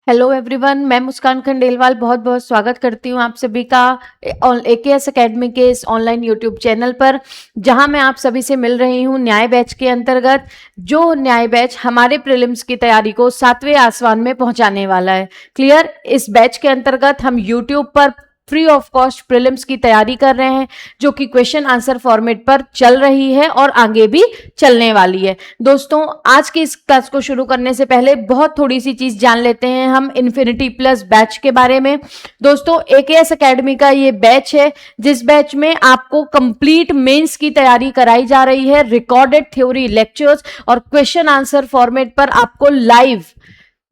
Hello everyone, मैं मुस्कान खंडेलवाल बहुत बहुत स्वागत करती हूँ आप सभी का एकेएस एकेडमी के इस ऑनलाइन यूट्यूब चैनल पर, जहां मैं आप सभी से मिल रही हूँ न्याय बैच के अंतर्गत। जो न्याय बैच हमारे प्रीलिम्स की तैयारी को 7वें आसमान में पहुंचाने वाला है। क्लियर। इस बैच के अंतर्गत हम यूट्यूब पर फ्री ऑफ कॉस्ट प्रीलिम्स की तैयारी कर रहे हैं, जो कि क्वेश्चन आंसर फॉर्मेट पर चल रही है और आगे भी चलने वाली है। दोस्तों, आज की इस क्लास को शुरू करने से पहले बहुत थोड़ी सी चीज जान लेते हैं हम इन्फिनिटी प्लस बैच के बारे में। दोस्तों, एकेएस एकेडमी का ये बैच है, जिस बैच में आपको कंप्लीट मेंस की तैयारी कराई जा रही है। रिकॉर्डेड थ्योरी लेक्चर्स और क्वेश्चन आंसर फॉर्मेट पर आपको लाइव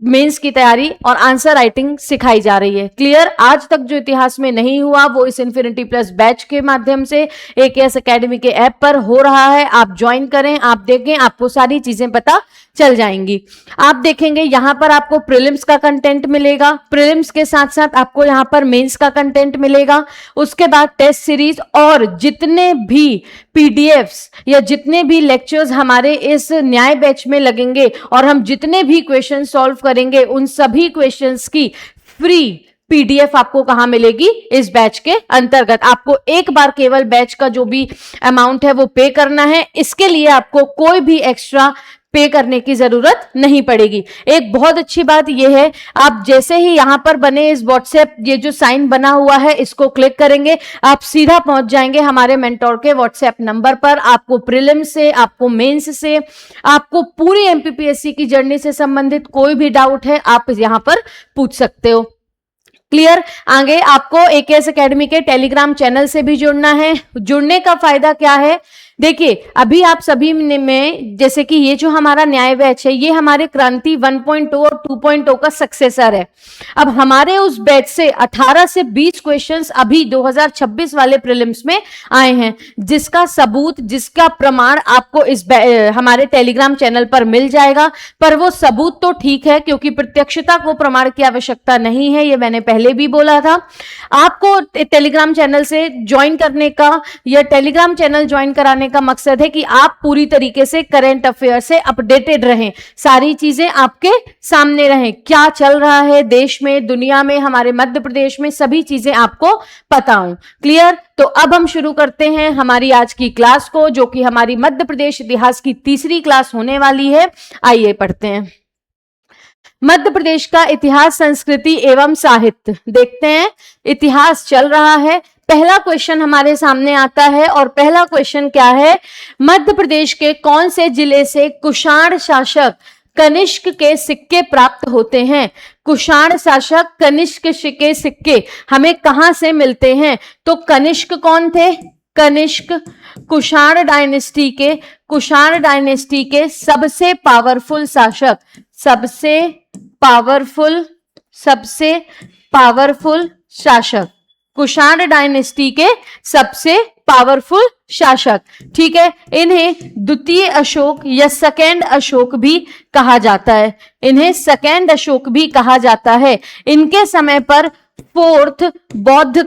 मेंस की तैयारी और आंसर राइटिंग सिखाई जा रही है। क्लियर। आज तक जो इतिहास में नहीं हुआ वो इस इन्फिनिटी प्लस बैच के माध्यम से एकेएस एकेडमी के ऐप पर हो रहा है। आप ज्वाइन करें, आप देखें, आपको सारी चीजें पता चल जाएंगी। आप देखेंगे यहां पर आपको प्रीलिम्स का कंटेंट मिलेगा, प्रीलिम्स के साथ साथ आपको यहां पर मेंस का कंटेंट मिलेगा। उसके बाद टेस्ट सीरीज और जितने भी पीडीएफ्स या जितने भी लेक्चर्स हमारे इस न्याय बैच में लगेंगे और हम जितने भी क्वेश्चन सॉल्व करेंगे, उन सभी क्वेश्चंस की फ्री पीडीएफ आपको कहां मिलेगी? इस बैच के अंतर्गत। आपको एक बार केवल बैच का जो भी अमाउंट है वो पे करना है। इसके लिए आपको कोई भी एक्स्ट्रा पे करने की जरूरत नहीं पड़ेगी। एक बहुत अच्छी बात यह है, आप जैसे ही यहां पर बने इस व्हाट्सएप ये जो साइन बना हुआ है इसको क्लिक करेंगे, आप सीधा पहुंच जाएंगे हमारे मेंटोर के व्हाट्सएप नंबर पर। आपको प्रीलिम्स से, आपको मेंस से, आपको पूरी एमपीपीएससी की जर्नी से संबंधित कोई भी डाउट है आप यहां पर पूछ सकते हो। क्लियर। आगे आपको एकेएस एकेडमी के टेलीग्राम चैनल से भी जुड़ना है। जुड़ने का फायदा क्या है? देखिए, अभी आप सभी में जैसे कि ये जो हमारा न्याय बैच है ये हमारे क्रांति 1.0 और 2.0 का सक्सेसर है। अब हमारे उस बैच से 18 से 20 क्वेश्चंस अभी 2026 वाले प्रीलिम्स में आए हैं, जिसका सबूत, जिसका प्रमाण आपको इस हमारे टेलीग्राम चैनल पर मिल जाएगा। पर वो सबूत तो ठीक है, क्योंकि प्रत्यक्षता को प्रमाण की आवश्यकता नहीं है, ये मैंने पहले भी बोला था। आपको टेलीग्राम चैनल से ज्वाइन करने का या टेलीग्राम चैनल ज्वाइन कराने का मकसद है कि आप पूरी तरीके से करंट अफेयर से अपडेटेड रहें, सारी चीजें आपके सामने रहें, क्या चल रहा है देश में, दुनिया में, हमारे मध्य प्रदेश में, सभी चीजें आपको पता हो। क्लियर। तो अब हम शुरू करते हैं हमारी आज की क्लास को, जो कि हमारी मध्य प्रदेश इतिहास की तीसरी क्लास होने वाली है। आइए पढ़ते हैं। मध्य प्रदेश का इतिहास, संस्कृति एवं साहित्य देखते हैं। इतिहास चल रहा है। पहला क्वेश्चन हमारे सामने आता है और पहला क्वेश्चन क्या है? मध्य प्रदेश के कौन से जिले से कुषाण शासक कनिष्क के सिक्के प्राप्त होते हैं? कुषाण शासक कनिष्क के सिक्के हमें कहां से मिलते हैं? तो कनिष्क कौन थे? कनिष्क कुषाण डायनेस्टी के सबसे पावरफुल शासक, सबसे पावरफुल शासक, कुषाण डायनेस्टी के सबसे पावरफुल शासक। ठीक है। इन्हें द्वितीय अशोक या सेकेंड अशोक भी कहा जाता है, इन्हें सेकेंड अशोक भी कहा जाता है। इनके समय पर फोर्थ बौद्ध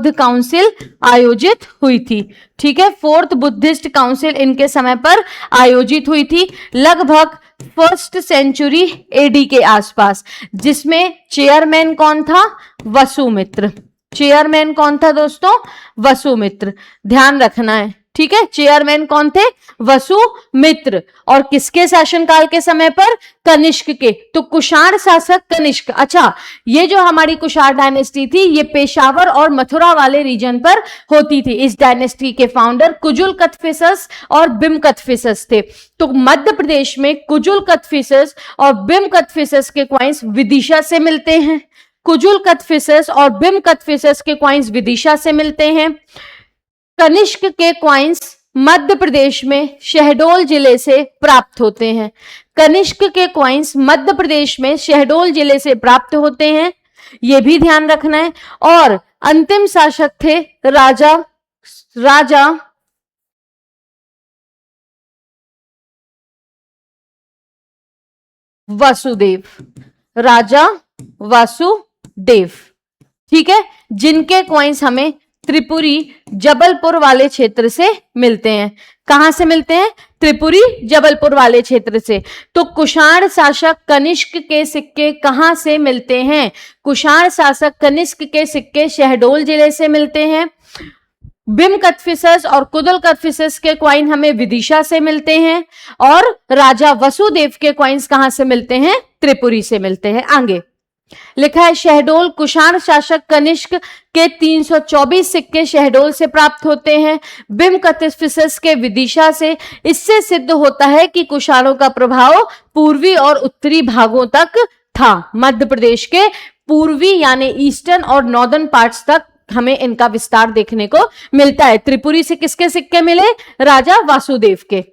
काउंसिल आयोजित हुई थी। ठीक है। फोर्थ बुद्धिस्ट काउंसिल इनके समय पर आयोजित हुई थी, लगभग 1st सेंचुरी एडी के आसपास, जिसमें चेयरमैन कौन था? वसुमित्र। चेयरमैन कौन था दोस्तों? वसुमित्र। ध्यान रखना है। ठीक है। चेयरमैन कौन थे? वसुमित्र। और किसके शासनकाल के समय पर? कनिष्क के। तो कुषाण शासक कनिष्क। अच्छा, ये जो हमारी कुषाण डायनेस्टी थी ये पेशावर और मथुरा वाले रीजन पर होती थी। इस डायनेस्टी के फाउंडर कुजुल कथफिसस और बिम कथफिसस थे। तो मध्य प्रदेश में कुजुल कथफिसस और बिम कथफिसस के क्वाइंस विदिशा से मिलते हैं। कुजुल कथफिसस और बिम कथफिसस के क्वाइंस विदिशा से मिलते हैं। कनिष्क के क्वाइंस मध्य प्रदेश में शहडोल जिले से प्राप्त होते हैं। कनिष्क के क्वाइंस मध्य प्रदेश में शहडोल जिले से प्राप्त होते हैं, यह भी ध्यान रखना है। और अंतिम शासक थे राजा वासुदेव, राजा वासुदेव। ठीक है। जिनके क्वाइंस हमें त्रिपुरी जबलपुर वाले क्षेत्र से मिलते हैं। कहां से मिलते हैं? त्रिपुरी जबलपुर वाले क्षेत्र से। तो कुषाण शासक कनिष्क के सिक्के कहां से मिलते हैं? कुषाण शासक कनिष्क के सिक्के शहडोल जिले से मिलते हैं। बिम कथफिसस और कुदल कथफिसस के क्वाइन हमें विदिशा से मिलते हैं। और राजा वसुदेव के क्वाइंस कहां से मिलते हैं? त्रिपुरी से मिलते हैं। आगे लिखा है शहडोल कुषाण शासक कनिष्क के 324 सिक्के शहडोल से प्राप्त होते हैं, बिम कथफिसस के विदिशा से। इससे सिद्ध होता है कि कुषाणों का प्रभाव पूर्वी और उत्तरी भागों तक था। मध्य प्रदेश के पूर्वी यानी ईस्टर्न और नॉर्दर्न पार्ट्स तक हमें इनका विस्तार देखने को मिलता है। त्रिपुरी से किसके सिक्के मिले? राजा वासुदेव के।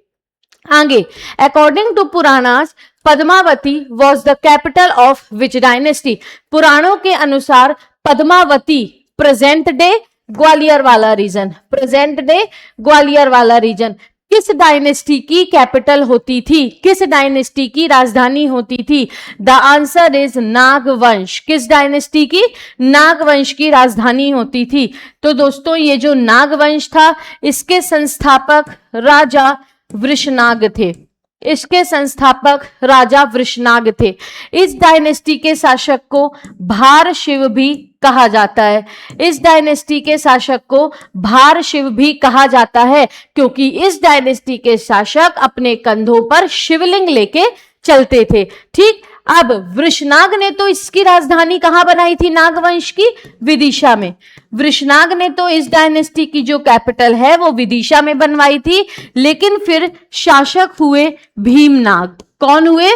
आगे according to Puranas Padmavati was the capital of which dynasty? पुराणों के अनुसार पद्मावती प्रेजेंट डे ग्वालियर वाला रीजन, प्रेजेंट डे ग्वालियर वाला रीजन किस डायनेस्टी की कैपिटल होती थी? किस डायनेस्टी की राजधानी होती थी? द आंसर इज नागवंश। किस डायनेस्टी की? नागवंश की राजधानी होती थी। तो दोस्तों ये जो नागवंश था इसके संस्थापक राजा वृषनाग थे। इसके संस्थापक राजा वृषनाग थे। इस डायनेस्टी के शासक को भार शिव भी कहा जाता है। इस डायनेस्टी के शासक को भार शिव भी कहा जाता है क्योंकि इस डायनेस्टी के शासक अपने कंधों पर शिवलिंग लेके चलते थे। ठीक, अब वृषनाग ने तो इसकी राजधानी कहां बनाई थी? नागवंश की विदिशा में। वृषनाग ने तो इस डायनेस्टी की जो कैपिटल है वो विदिशा में बनवाई थी, लेकिन फिर शासक हुए भीमनाग। कौन हुए?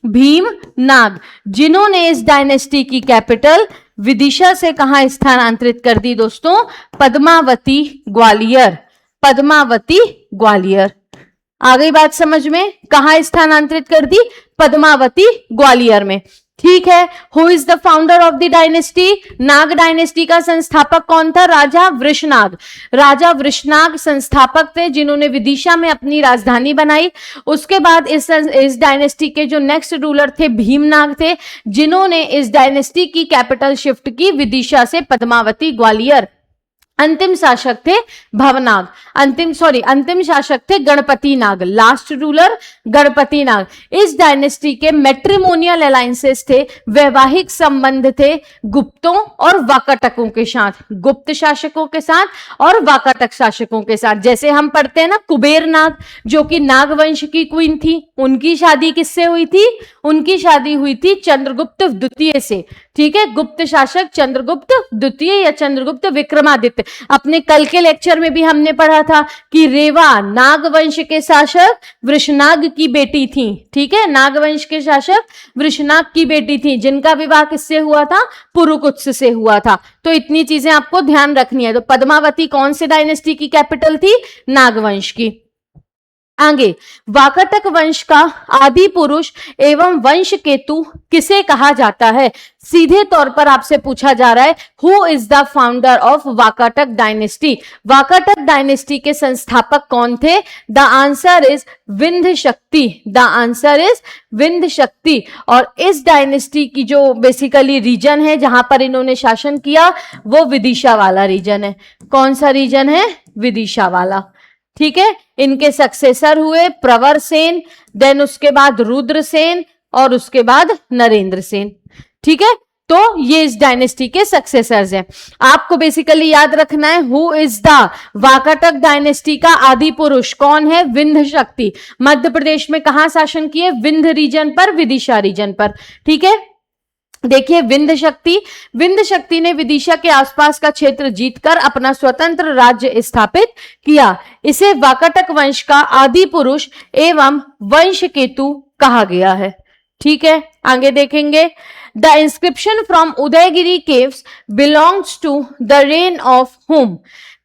भीमनाग, जिन्होंने इस डायनेस्टी की कैपिटल विदिशा से कहां स्थानांतरित कर दी दोस्तों? पद्मावती ग्वालियर। पद्मावती ग्वालियर। आ गई बात समझ में? कहां स्थानांतरित कर दी? पद्मावती ग्वालियर में। ठीक है। Who is the founder of the dynasty? Nag dynasty का संस्थापक कौन था? राजा वृषनाग। राजा वृषनाग संस्थापक थे जिन्होंने विदिशा में अपनी राजधानी बनाई। उसके बाद इस डायनेस्टी के जो नेक्स्ट रूलर थे भीमनाग थे, जिन्होंने इस डायनेस्टी की कैपिटल शिफ्ट की विदिशा से पद्मावती ग्वालियर। अंतिम शासक थे भवनाग। अंतिम शासक थे गणपति नाग। लास्ट रूलर गणपति नाग। इस डायनेस्टी के मैट्रिमोनियल अलायंसेस थे, वैवाहिक संबंध थे गुप्तों और वाकाटकों के साथ, गुप्त शासकों के साथ और वाकाटक शासकों के साथ। जैसे हम पढ़ते हैं ना कुबेर नाग जो कि नागवंश की क्वीन थी, उनकी शादी किससे हुई थी? उनकी शादी हुई थी चंद्रगुप्त द्वितीय से। ठीक है, गुप्त शासक चंद्रगुप्त द्वितीय या चंद्रगुप्त विक्रमादित्य। अपने कल के लेक्चर में भी हमने पढ़ा था कि रेवा नागवंश के शासक वृषनाग की बेटी थी। ठीक है, नागवंश के शासक वृषनाग की बेटी थी, जिनका विवाह किससे हुआ था? पुरुकुत्स से हुआ था। तो इतनी चीजें आपको ध्यान रखनी है। तो पद्मावती कौन से डायनेस्टी की कैपिटल थी? नागवंश की। आगे वाकाटक वंश का आदि पुरुष एवं वंश केतु किसे कहा जाता है? सीधे तौर पर आपसे पूछा जा रहा है who is the founder of Vakataka dynasty? Vakataka dynasty के संस्थापक कौन थे? द आंसर इज विंध्य शक्ति। द आंसर इज विंध्य शक्ति। और इस डायनेस्टी की जो बेसिकली रीजन है जहां पर इन्होंने शासन किया वो विदिशा वाला रीजन है। कौन सा रीजन है? विदिशा वाला। ठीक है, इनके सक्सेसर हुए प्रवर सेन, देन उसके बाद रुद्र सेन और उसके बाद नरेंद्र सेन। ठीक है, तो ये इस डायनेस्टी के सक्सेसर्स हैं। आपको बेसिकली याद रखना है who is the Vakataka dynasty का आदि पुरुष कौन है? विंध्य शक्ति। मध्य प्रदेश में कहां शासन किए? विंध्य रीजन पर, विदिशा रीजन पर। ठीक है, देखिए विंध्य शक्ति ने विदिशा के आसपास का क्षेत्र जीतकर अपना स्वतंत्र राज्य स्थापित किया। इसे वाकाटक वंश का आदि पुरुष एवं वंश केतु कहा गया है। ठीक है, आगे देखेंगे। The inscription from Udayagiri caves belongs to the reign of whom?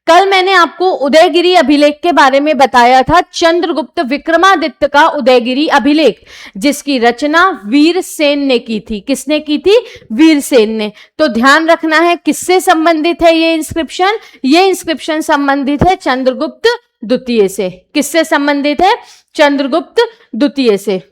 कल मैंने आपको उदयगिरी अभिलेख के बारे में बताया था, चंद्रगुप्त विक्रमादित्य का उदयगिरी अभिलेख, जिसकी रचना वीरसेन ने की थी। किसने की थी? वीरसेन ने। तो ध्यान रखना है किससे संबंधित है ये इंस्क्रिप्शन? ये इंस्क्रिप्शन संबंधित है चंद्रगुप्त द्वितीय से। किससे संबंधित है? चंद्रगुप्त द्वितीय से।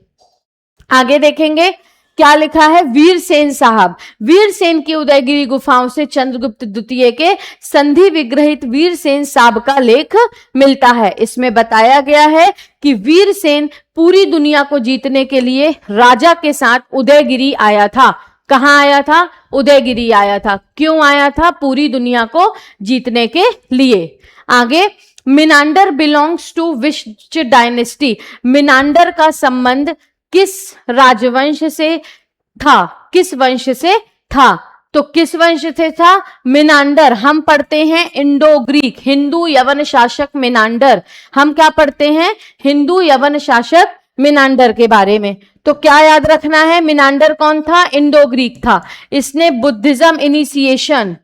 आगे देखेंगे। क्या लिखा है? वीरसेन साहब। वीरसेन की उदयगिरी गुफाओं से चंद्रगुप्त द्वितीय के संधि विग्रहित वीरसेन साहब का लेख मिलता है। इसमें बताया गया है कि वीरसेन पूरी दुनिया को जीतने के लिए राजा के साथ उदयगिरी आया था। कहां आया था? उदयगिरी आया था। क्यों आया था? पूरी दुनिया को जीतने के लिए। आगे, Menander belongs to which dynasty? Menander का संबंध किस राजवंश से था? किस वंश से था? तो किस वंश से था? मिनांडर। हम पढ़ते हैं इंडो ग्रीक, हिंदू यवन शासक मिनांडर। हम क्या पढ़ते हैं? हिंदू यवन शासक मिनांडर के बारे में। तो क्या याद रखना है? मिनांडर कौन था? इंडो ग्रीक था। इसने बुद्धिज्म इनिशिएशन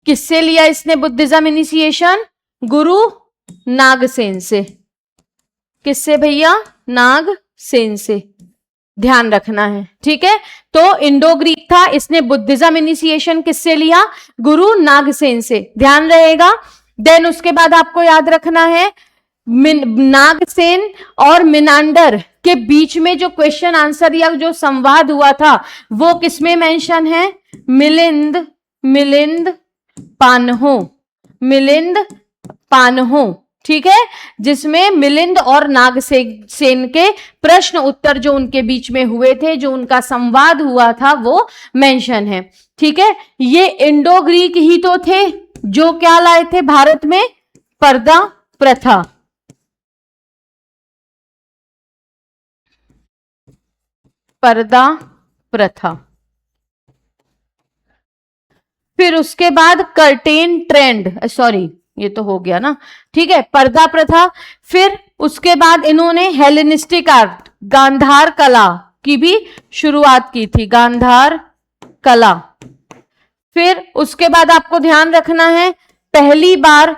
किससे लिया? इसने बुद्धिज्म इनिशिएशन गुरु नागसेन से। किससे भैया? नागसेन से। ध्यान रखना है, ठीक है। तो इंडो ग्रीक था, इसने बुद्धिज्म इनिशिएशन किससे लिया? गुरु नागसेन से। ध्यान रहेगा। देन उसके बाद आपको याद रखना है नागसेन और मिनांडर के बीच में जो क्वेश्चन आंसर या जो संवाद हुआ था वो किसमें मेंशन है? मिलिंद पान्हो, ठीक है, जिसमें मिलिंद और नागसेन के प्रश्न उत्तर जो उनके बीच में हुए थे, जो उनका संवाद हुआ था, वो मेंशन है, ठीक है। ये इंडो ग्रीक ही तो थे जो क्या लाए थे भारत में? पर्दा प्रथा। पर्दा प्रथा। फिर उसके बाद कर्टेन ट्रेंड, सॉरी ये तो हो गया ना, ठीक है, पर्दा प्रथा। फिर उसके बाद इन्होंने हेलेनिस्टिक आर्ट, गांधार कला की भी शुरुआत की थी, गांधार कला। फिर उसके बाद आपको ध्यान रखना है पहली बार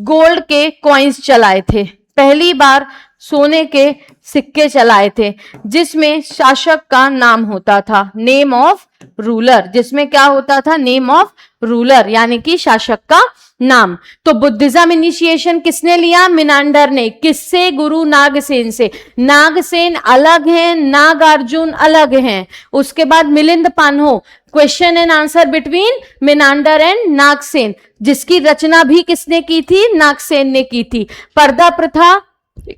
गोल्ड के कॉइन्स चलाए थे, पहली बार सोने के सिक्के चलाए थे, जिसमें शासक का नाम होता था, नेम ऑफ रूलर, जिसमें क्या होता था? नेम ऑफ रूलर, यानी कि शासक का नाम। तो बुद्धिज्म इनिशिएशन किसने लिया? मिनांडर ने। किससे? गुरु नागसेन से। नागसेन अलग हैं, नागार्जुन अलग हैं। उसके बाद Milinda Panho, question and answer between Menander and Nagasena, जिसकी रचना भी किसने की थी? नागसेन ने की थी। पर्दा प्रथा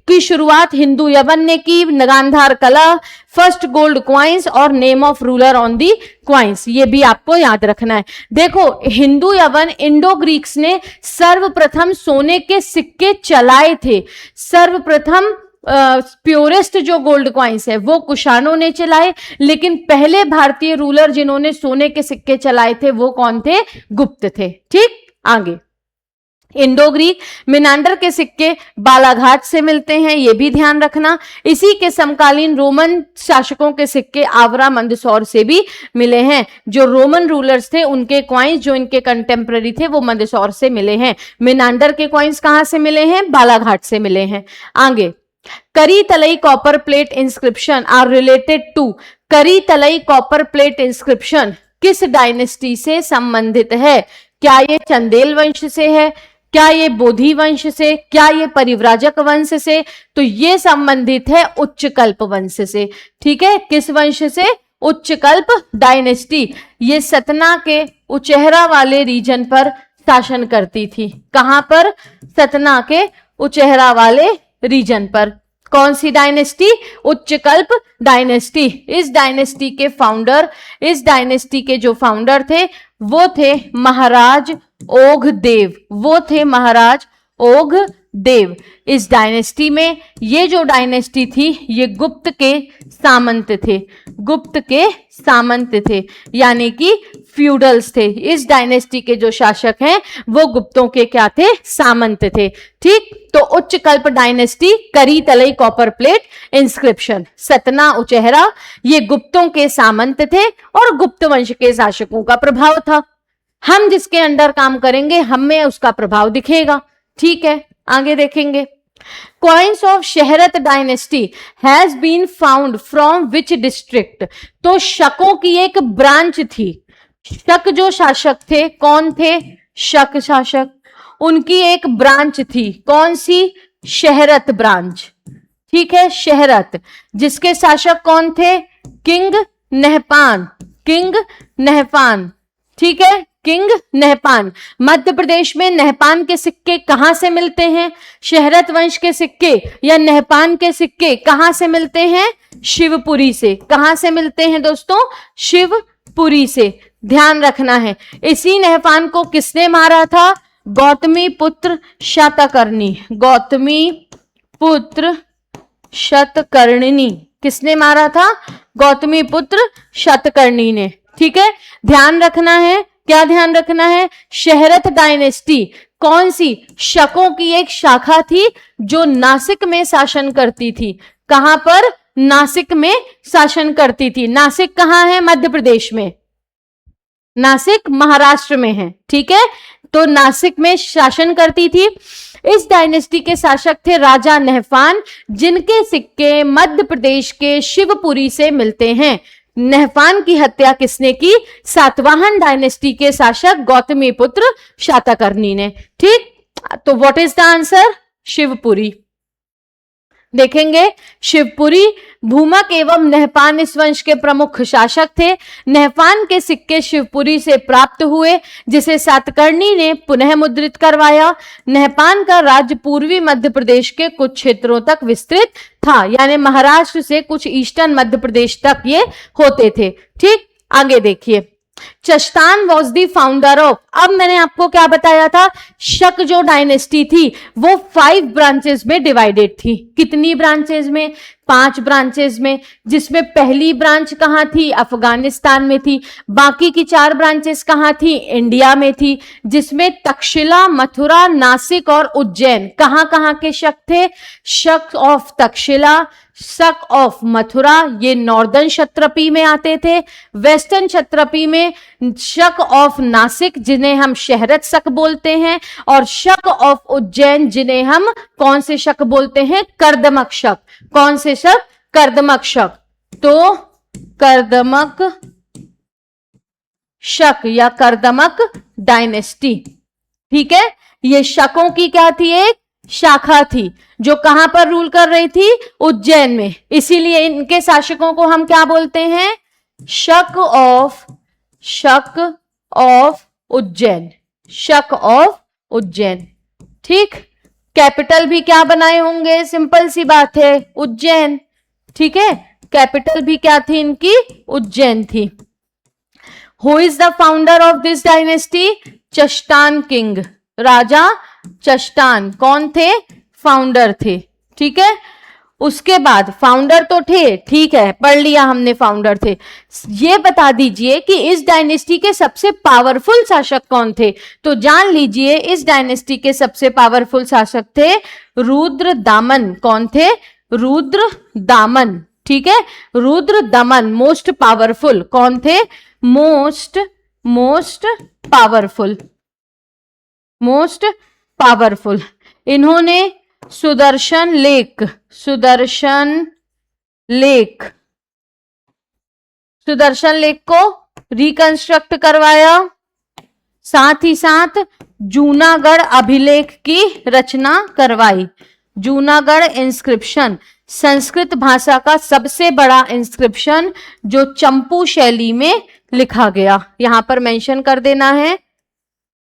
की शुरुआत हिंदू यवन ने की, गांधार कला, फर्स्ट गोल्ड क्वाइंस और name of ruler on the coins, ये भी आपको याद रखना है। देखो, हिंदू यवन इंडो ग्रीक्स ने सर्वप्रथम सोने के सिक्के चलाए थे। सर्वप्रथम प्योरेस्ट जो गोल्ड क्वाइंस है वो कुषाणों ने चलाए, लेकिन पहले भारतीय रूलर जिन्होंने सोने के सिक्के चलाए थे वो कौन थे? गुप्त थे। ठीक, आगे इंडो ग्रीक मिनांडर के सिक्के बालाघाट से मिलते हैं, ये भी ध्यान रखना। इसी के समकालीन रोमन शासकों के सिक्के आवरा मंदसौर से भी मिले हैं। जो रोमन रूलर्स थे उनके कॉइन्स जो इनके कंटेम्पररी थे वो मंदसौर से मिले हैं। मिनांडर के कॉइन्स कहां से मिले हैं? बालाघाट से मिले हैं। आगे, Kari Talai copper plate inscription are related to, Kari Talai copper plate inscription किस डायनेस्टी से संबंधित है? क्या ये चंदेल वंश से है? क्या ये बोधि वंश से? क्या ये परिव्राजक वंश से? तो ये संबंधित है उच्चकल्प वंश से। ठीक है, किस वंश से? उच्चकल्प डायनेस्टी। ये सतना के उचेहरा वाले रीजन पर शासन करती थी। कहां पर? सतना के उचेहरा वाले रीजन पर। कौन सी डायनेस्टी? उच्चकल्प डायनेस्टी। इस डायनेस्टी के फाउंडर, इस डायनेस्टी के जो फाउंडर थे वो थे महाराज ओघदेव, वो थे महाराज ओघदेव। इस डायनेस्टी में, ये जो डायनेस्टी थी ये गुप्त के सामंत थे, गुप्त के सामंत थे, यानी कि फ्यूडल्स थे। इस डायनेस्टी के जो शासक हैं वो गुप्तों के क्या थे? सामंत थे। ठीक, तो Uchchakalpa dynasty, Kari Talai copper plate inscription, Satna Uchehara, ये गुप्तों के सामंत थे और गुप्त वंश के शासकों का प्रभाव था। हम जिसके अंडर काम करेंगे हमें उसका प्रभाव दिखेगा। ठीक है, आगे देखेंगे। Coins of Kshaharata dynasty has been found from which district? तो शकों की एक ब्रांच थी। शक जो शासक थे, कौन थे? शक शासक। उनकी एक ब्रांच थी, कौन सी? शहरत ब्रांच, ठीक है, शहरत, जिसके शासक कौन थे? किंग नहपान, किंग नहपान, ठीक है, किंग नहपान। मध्य प्रदेश में नहपान के सिक्के कहां से मिलते हैं? शहरत वंश के सिक्के या नहपान के सिक्के कहां से मिलते हैं? शिवपुरी से। कहां से मिलते हैं दोस्तों? शिवपुरी से, ध्यान रखना है। इसी नहपान को किसने मारा था? गौतमी पुत्र शातकर्णी, गौतमी पुत्र शतकर्णी, किसने मारा था? गौतमी पुत्र शतकर्णी ने, ठीक है। ध्यान रखना है, क्या ध्यान रखना है? शहरत डायनेस्टी कौन सी? शकों की एक शाखा थी जो नासिक में शासन करती थी। कहां पर? नासिक में शासन करती थी। नासिक कहां है? मध्य प्रदेश में। नासिक महाराष्ट्र में है, ठीक है। तो नासिक में शासन करती थी। इस डायनेस्टी के शासक थे राजा नहपान, जिनके सिक्के मध्य प्रदेश के शिवपुरी से मिलते हैं। नहपान की हत्या किसने की? सातवाहन डायनेस्टी के शासक गौतमी पुत्र शातकर्णी ने, ठीक। तो what is the answer? Shivpuri. देखेंगे, शिवपुरी भूमक एवं नहपान इस वंश के प्रमुख शासक थे। नहपान के सिक्के शिवपुरी से प्राप्त हुए, जिसे सातकर्णी ने पुनः मुद्रित करवाया। नहपान का राज्य पूर्वी मध्य प्रदेश के कुछ क्षेत्रों तक विस्तृत था, यानी महाराष्ट्र से कुछ ईस्टर्न मध्य प्रदेश तक ये होते थे, ठीक। आगे देखिए, चश्तान वॉज दी फाउंडर ऑफ। अब मैंने आपको क्या बताया था? शक जो डायनेस्टी थी वो 5 ब्रांचेस में डिवाइडेड थी। कितनी ब्रांचेस में? 5 ब्रांचेस में, जिसमें पहली ब्रांच कहां थी? अफगानिस्तान में थी। बाकी की 4 ब्रांचेस कहां थी? इंडिया में थी, जिसमें तक्षशिला, मथुरा, नासिक और उज्जैन। कहां कहां के शक थे? शक ऑफ तक्षशिला, शक ऑफ मथुरा, ये नॉर्दर्न क्षत्रपी में आते थे। वेस्टर्न क्षत्रपी में शक ऑफ नासिक, जिन्हें हम शहरत शक बोलते हैं, और शक ऑफ उज्जैन, जिन्हें हम कौन से शक बोलते हैं? कर्दमक शक। कौन से शक? कर्दमक शक। तो कर्दमक शक या कर्दमक डायनेस्टी, ठीक है। ये शकों की क्या थी? एक शाखा थी जो कहां पर रूल कर रही थी? उज्जैन में। इसीलिए इनके शासकों को हम क्या बोलते हैं? शक ऑफ उज्जैन, शक ऑफ उज्जैन, ठीक। कैपिटल भी क्या बनाए होंगे? सिंपल सी बात है, उज्जैन, ठीक है। कैपिटल भी क्या थी इनकी? उज्जैन थी। Who is the founder of this dynasty? Chashtana king, राजा चश्तान कौन थे? फाउंडर थे, ठीक है। उसके बाद फाउंडर तो थे, ठीक है, पढ़ लिया हमने फाउंडर थे। ये बता दीजिए कि इस डायनेस्टी के सबसे पावरफुल शासक कौन थे? तो जान लीजिए, इस डायनेस्टी के सबसे पावरफुल शासक थे रुद्र दामन। कौन थे? रुद्र दामन, ठीक है। रुद्र दमन मोस्ट पावरफुल कौन थे? Most powerful. इन्होंने सुदर्शन लेक को रिकंस्ट्रक्ट करवाया। साथ ही साथ जूनागढ़ अभिलेख की रचना करवाई। जूनागढ़ इंस्क्रिप्शन संस्कृत भाषा का सबसे बड़ा इंस्क्रिप्शन जो चंपू शैली में लिखा गया, यहां पर मेंशन कर देना है।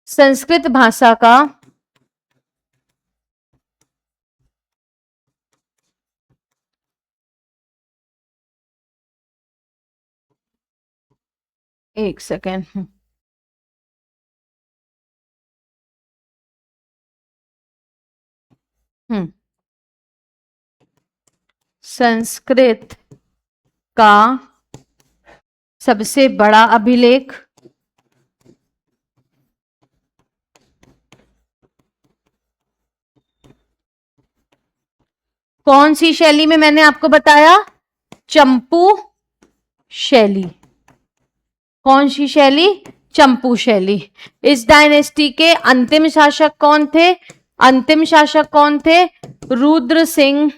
संस्कृत भाषा का एक सेकेंड, संस्कृत का सबसे बड़ा अभिलेख कौन सी शैली में? मैंने आपको बताया चंपू शैली। कौन सी शैली? चंपू शैली। इस डायनेस्टी के अंतिम शासक कौन थे? रुद्र सिंह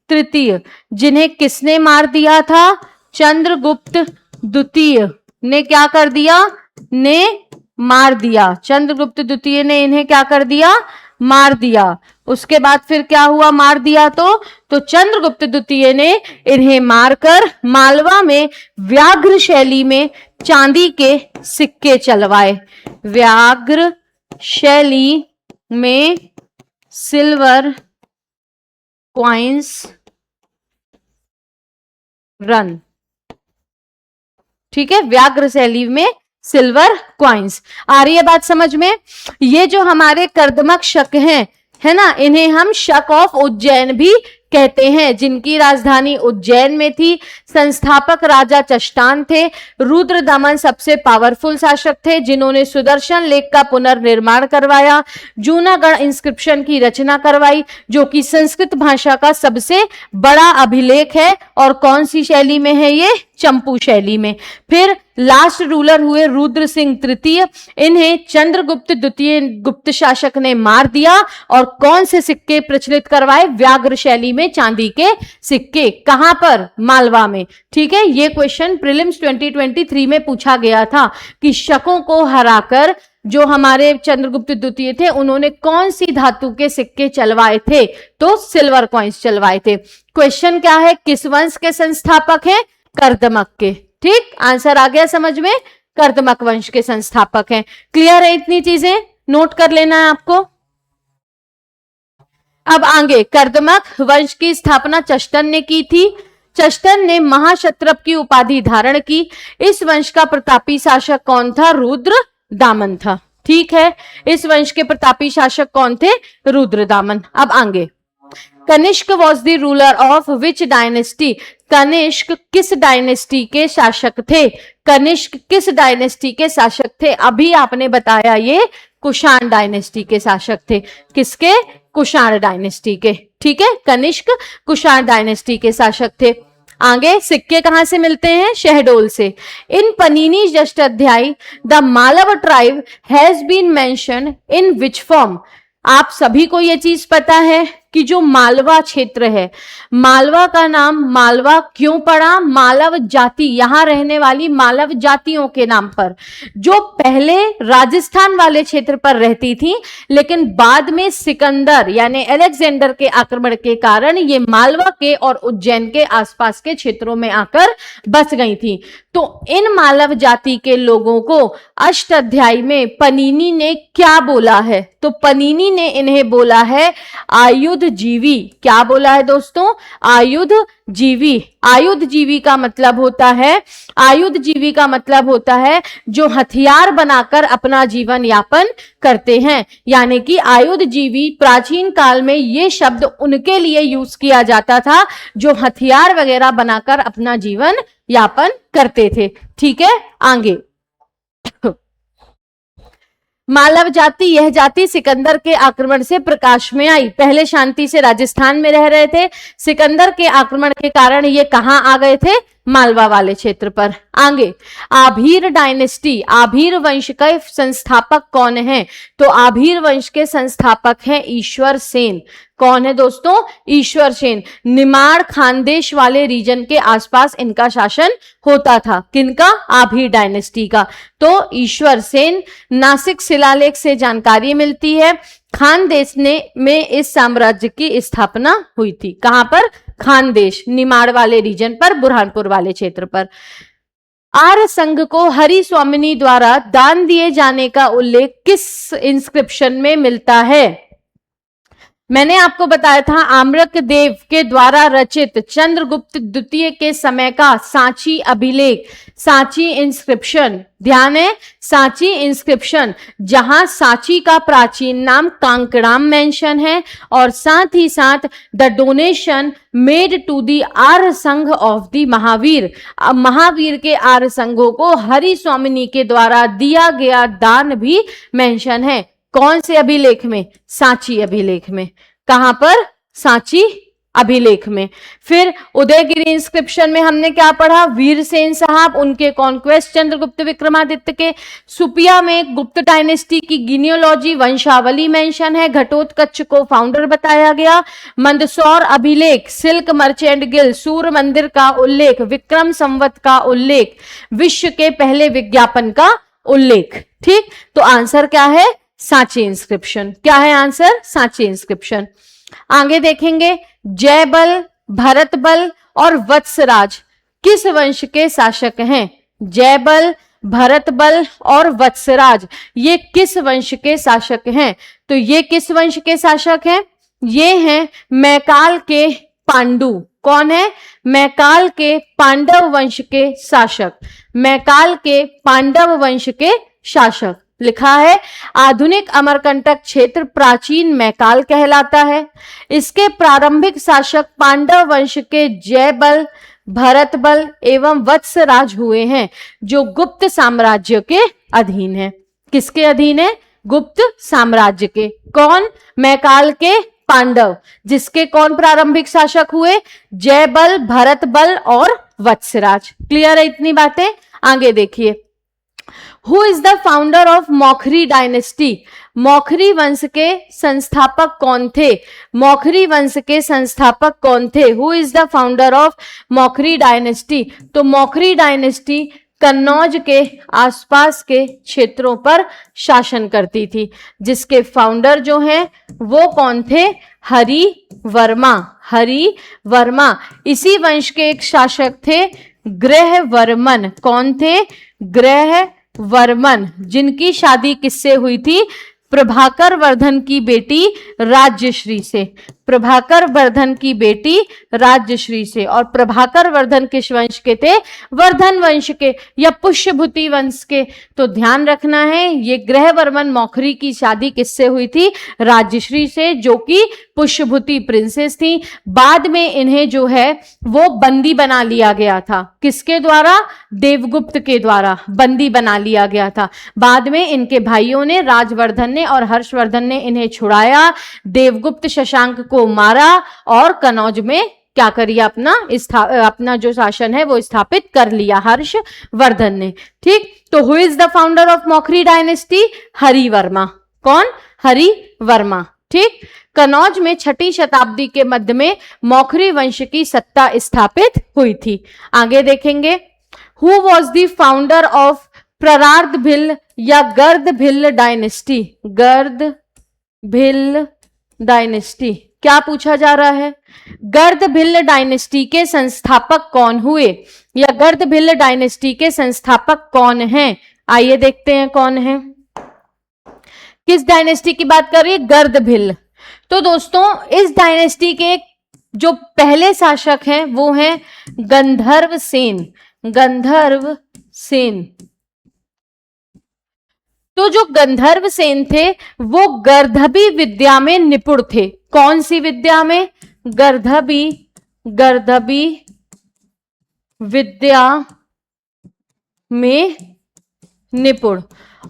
तृतीय, जिन्हें किसने मार दिया था? चंद्रगुप्त द्वितीय ने क्या कर दिया, ने मार दिया। चंद्रगुप्त द्वितीय ने इन्हें क्या कर दिया, मार दिया। उसके बाद फिर क्या हुआ, मार दिया तो चंद्रगुप्त द्वितीय ने इन्हें मारकर मालवा में व्याघ्र शैली में चांदी के सिक्के चलवाए। व्याघ्र शैली में सिल्वर कॉइन्स रन, ठीक है, व्याघ्र शैली में सिल्वर कॉइन्स। आ रही है बात समझ में। ये जो हमारे कर्दमक शक हैं, है ना, इन्हें हम शक ऑफ उज्जैन भी कहते हैं, जिनकी राजधानी उज्जैन में थी। संस्थापक राजा चष्टान थे। रुद्रदमन सबसे पावरफुल शासक थे, जिन्होंने सुदर्शन लेक का पुनर्निर्माण करवाया। जूनागढ़ इंस्क्रिप्शन की रचना करवाई, जो कि संस्कृत भाषा का सबसे बड़ा अभिलेख है। और कौन सी शैली में है ये, चंपू शैली में। फिर लास्ट रूलर हुए रुद्र सिंह तृतीय। इन्हें चंद्रगुप्त द्वितीय गुप्त शासक ने मार दिया। और कौन से सिक्के प्रचलित करवाए, व्याघ्र शैली में चांदी के सिक्के। कहां पर, मालवा में। ठीक है, ये क्वेश्चन प्रीलिम्स 2023 में पूछा गया था कि शकों को हराकर जो हमारे चंद्रगुप्त द्वितीय थे, उन्होंने कौन सी धातु के सिक्के चलवाए थे, तो सिल्वर कॉइन्स चलवाए थे। क्वेश्चन क्या है, किस वंश के संस्थापक हैं, कर्दमक के। ठीक, आंसर आ गया समझ में, कर्दमक वंश के संस्थापक हैं। क्लियर है, इतनी चीजें नोट कर लेना है आपको। अब आगे, कर्दमक वंश की स्थापना चष्टन ने की थी। चष्टन ने महाक्षत्रप की उपाधि धारण की। इस वंश का प्रतापी शासक कौन था, रुद्रदामन था। ठीक है, इस वंश के प्रतापी शासक कौन थे, रुद्रदामन। अब आगे, Kanishka was the ruler of which dynasty. Kanishka किस डायनेस्टी के शासक थे, कनिष्क किस डायनेस्टी के शासक थे। अभी आपने बताया ये कुषाण डायनेस्टी के शासक थे। किसके, कुषाण डायनेस्टी के। ठीक है, कनिष्क कुषाण डायनेस्टी के शासक थे। आगे, सिक्के कहां से मिलते हैं, शहडोल से। In Panini Ashtadhyayi the Malava tribe has been mentioned in which form. आप सभी को यह चीज पता है कि जो मालवा क्षेत्र है, मालवा का नाम मालवा क्यों पड़ा, मालव जाति, यहां रहने वाली मालव जातियों के नाम पर, जो पहले राजस्थान वाले क्षेत्र पर रहती थी, लेकिन बाद में सिकंदर यानी अलेक्जेंडर के आक्रमण के कारण ये मालवा के और उज्जैन के आसपास के क्षेत्रों में आकर बस गई थी। तो इन मालव जाति के लोगों को अष्टाध्यायी में पनीनी ने क्या बोला है, तो पनीनी ने इन्हें बोला है आयुध जीवी। क्या बोला है दोस्तों, आयुध जीवी। आयुध जीवी का मतलब होता है, आयुध जीवी का मतलब होता है जो हथियार बनाकर अपना जीवन यापन करते हैं। यानी कि आयुध जीवी, प्राचीन काल में ये शब्द उनके लिए यूज किया जाता था जो हथियार वगैरह बनाकर अपना जीवन यापन करते थे। ठीक है, आगे, मालव जाति, यह जाति सिकंदर के आक्रमण से प्रकाश में आई। पहले शांति से राजस्थान में रह रहे थे, सिकंदर के आक्रमण के कारण ये कहां आ गए थे, मालवा वाले क्षेत्र पर। आगे, आभीर डायनेस्टी, आभीर वंश का संस्थापक कौन है, तो आभीर वंश के संस्थापक हैं ईश्वर सेन। कौन है दोस्तों, ईश्वर सेन। निमाड़ खानदेश वाले रीजन के आसपास इनका शासन होता था। किनका, आभीर डायनेस्टी का। तो ईश्वर सेन। नासिक शिलालेख से जानकारी मिलती है खानदेश में इस साम्राज्य की स्थापना हुई थी। कहां पर, खानदेश, निमाड़ वाले रीजन पर, बुरहानपुर वाले क्षेत्र पर। आर्य संघ को हरि स्वामिनी द्वारा दान दिए जाने का उल्लेख किस इंस्क्रिप्शन में मिलता है। मैंने आपको बताया था आम्रक देव के द्वारा रचित चंद्रगुप्त द्वितीय के समय का सांची अभिलेख, सांची इंस्क्रिप्शन। ध्यान है, सांची इंस्क्रिप्शन, जहां सांची का प्राचीन नाम कांकड़ाम मेंशन है, और साथ ही साथ the donation made to the Arya Sangha of the Mahavir. Mahavir के आर्य संघों को हरि स्वामिनी के द्वारा दिया गया दान भी मेंशन है। कौन से अभिलेख में, सांची अभिलेख में। कहां पर, सांची अभिलेख में। फिर उदयगिरी इंस्क्रिप्शन में हमने क्या पढ़ा, वीरसेन साहब, उनके कॉन्क्वेस्ट चंद्रगुप्त विक्रमादित्य के। सुपिया में गुप्त डायनेस्टी की गिनियोलॉजी वंशावली मेंशन है, घटोत्कच को फाउंडर बताया गया। मंदसौर अभिलेख, सिल्क मर्चेंट गिल्ड, सूर्य मंदिर का उल्लेख, विक्रम संवत का उल्लेख, विश्व के पहले विज्ञापन का उल्लेख। ठीक, तो आंसर क्या है, सांची इंस्क्रिप्शन। क्या है आंसर, सांची इंस्क्रिप्शन। आगे देखेंगे, जयबल, भरतबल और वत्सराज किस वंश के शासक हैं? जयबल, भरतबल और वत्सराज ये किस वंश के शासक हैं? तो ये किस वंश के शासक हैं? ये हैं मैकाल के पांडु। कौन है? मैकाल के पांडव वंश के शासक, मैकाल के पांडव वंश के शासक। लिखा है आधुनिक अमरकंटक क्षेत्र प्राचीन मैकाल कहलाता है। इसके प्रारंभिक शासक पांडव वंश के जयबल, भरतबल एवं वत्सराज हुए हैं, जो गुप्त साम्राज्य के अधीन है। किसके अधीन है? गुप्त साम्राज्य के। कौन? मैकाल के पांडव, जिसके कौन प्रारंभिक शासक हुए? जयबल, भरतबल और वत्सराज। क्लियर है इतनी बातें? आगे देखिए, who is the founder of Maukhari dynasty? Maukhari वंश के संस्थापक कौन थे? मौखरी वंश के संस्थापक कौन थे? Who is the founder of Maukhari dynasty? तो मौखरी डायनेस्टी कन्नौज के आसपास के क्षेत्रों पर शासन करती थी, जिसके फाउंडर जो हैं वो कौन थे? हरि वर्मा। हरि वर्मा। इसी वंश के एक शासक थे ग्रहवर्मन। कौन थे? ग्रहवर्मन, जिनकी शादी किससे हुई थी? प्रभाकर वर्धन की बेटी राज्यश्री से। प्रभाकर वर्धन की बेटी राज्यश्री से। और प्रभाकर वर्धन किस वंश के थे? वर्धन वंश के या पुष्यभूति वंश के। तो ध्यान रखना है, ये ग्रहवर्मन मौखरी की शादी किससे हुई थी? राज्यश्री से, जो कि पुष्यभूति प्रिंसेस थी। बाद में इन्हें जो है वो बंदी बना लिया गया था। किसके द्वारा? देवगुप्त के द्वारा बंदी बना लिया गया था। बाद में इनके भाइयों ने, राजवर्धन ने और हर्षवर्धन ने इन्हें छुड़ाया। देवगुप्त शशांक को मारा और कनौज में क्या करिए, अपना जो शासन है वो स्थापित कर लिया हर्षवर्धन ने। ठीक, तो who is the founder of Maukhari dynasty? Harivarma. कौन? हरिवर्मा। ठीक, कनौज में 6ठी शताब्दी के मध्य में मौखरी वंश की सत्ता स्थापित हुई थी। आगे देखेंगे, who was the founder of प्ररार्द भिल्ल या गर्द भिल्ल डायनेस्टी? गर्द भिल्ल डायनेस्टी क्या पूछा जा रहा है? गर्द भिल्ल डायनेस्टी के संस्थापक कौन हुए, या गर्द भिल्ल डायनेस्टी के संस्थापक कौन हैं? आइए देखते हैं कौन है। किस डायनेस्टी की बात कर रही है? गर्द भिल्ल। तो दोस्तों, इस डायनेस्टी के जो पहले शासक हैं वो हैं गंधर्व सेन। गंधर्व सेन। तो जो गंधर्व सेन थे वो गर्दभी विद्या में निपुण थे। कौन सी विद्या में? गर्दभी विद्या में निपुण।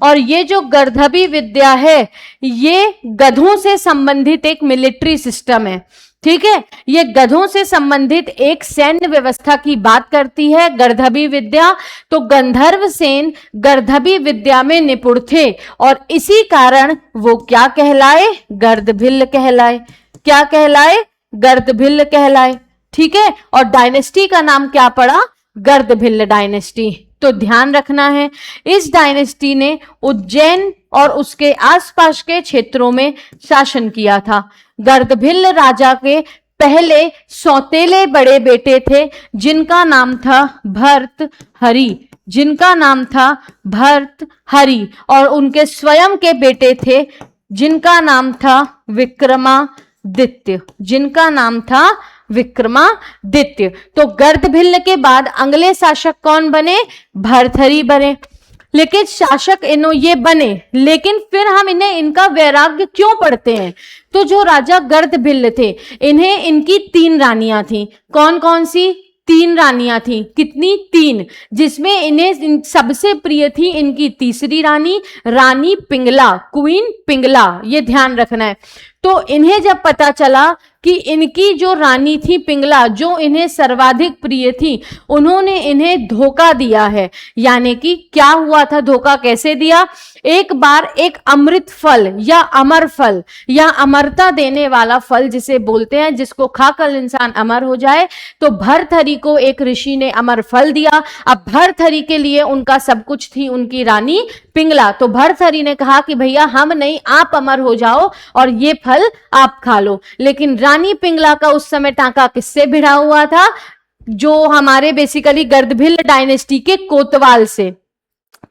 और ये जो गर्दभी विद्या है ये गधों से संबंधित एक मिलिट्री सिस्टम है। ठीक है, ये गधों से संबंधित एक सैन्य व्यवस्था की बात करती है गर्दभी विद्या। तो गंधर्व सेन गर्दभी विद्या में निपुण थे और इसी कारण वो क्या कहलाए? गर्दभिल्ल कहलाए। क्या कहलाए? गर्दभिल्ल कहलाए। ठीक है, और डायनेस्टी का नाम क्या पड़ा? गर्दभिल्ल डायनेस्टी। तो ध्यान रखना है, इस डायनेस्टी ने उज्जैन और उसके आसपास के क्षेत्रों में शासन किया था। गर्दभिल्ल राजा के पहले सौतेले बड़े बेटे थे जिनका नाम था भर्तहरि। जिनका नाम था भर्तहरि। और उनके स्वयं के बेटे थे जिनका नाम था विक्रमादित्य। जिनका नाम था विक्रमादित्य। तो गर्दभिल्ल के बाद अगले शासक कौन बने? भर्तहरि बने। लेकिन शासक ये बने, लेकिन फिर हम इनका वैराग्य क्यों पढ़ते हैं? तो जो राजा गर्दभिल्ल थे इन्हें इनकी 3 रानियां थी। कौन कौन सी? 3 रानियां थी। कितनी? 3, जिसमें इन्हें सबसे प्रिय थी इनकी तीसरी रानी, रानी पिंगला, क्वीन पिंगला। ये ध्यान रखना है। तो इन्हें जब पता चला कि इनकी जो रानी थी पिंगला, जो इन्हें सर्वाधिक प्रिय थी, उन्होंने इन्हें धोखा दिया है। यानी कि क्या हुआ था, धोखा कैसे दिया? एक बार एक अमृत फल या अमर फल या अमरता देने वाला फल जिसे बोलते हैं, जिसको खाकर इंसान अमर हो जाए, तो भर्तहरि को एक ऋषि ने अमर फल दिया। अब भर्तहरि के लिए उनका सब कुछ थी उनकी रानी पिंगला, तो भर्तहरि ने कहा कि भैया हम नहीं, आप अमर हो जाओ और ये फल आप खा लो। लेकिन रानी पिंगला का उस समय टांका किससे भिड़ा हुआ था? जो हमारे बेसिकली गर्दभिल्ल डायनेस्टी के कोतवाल से।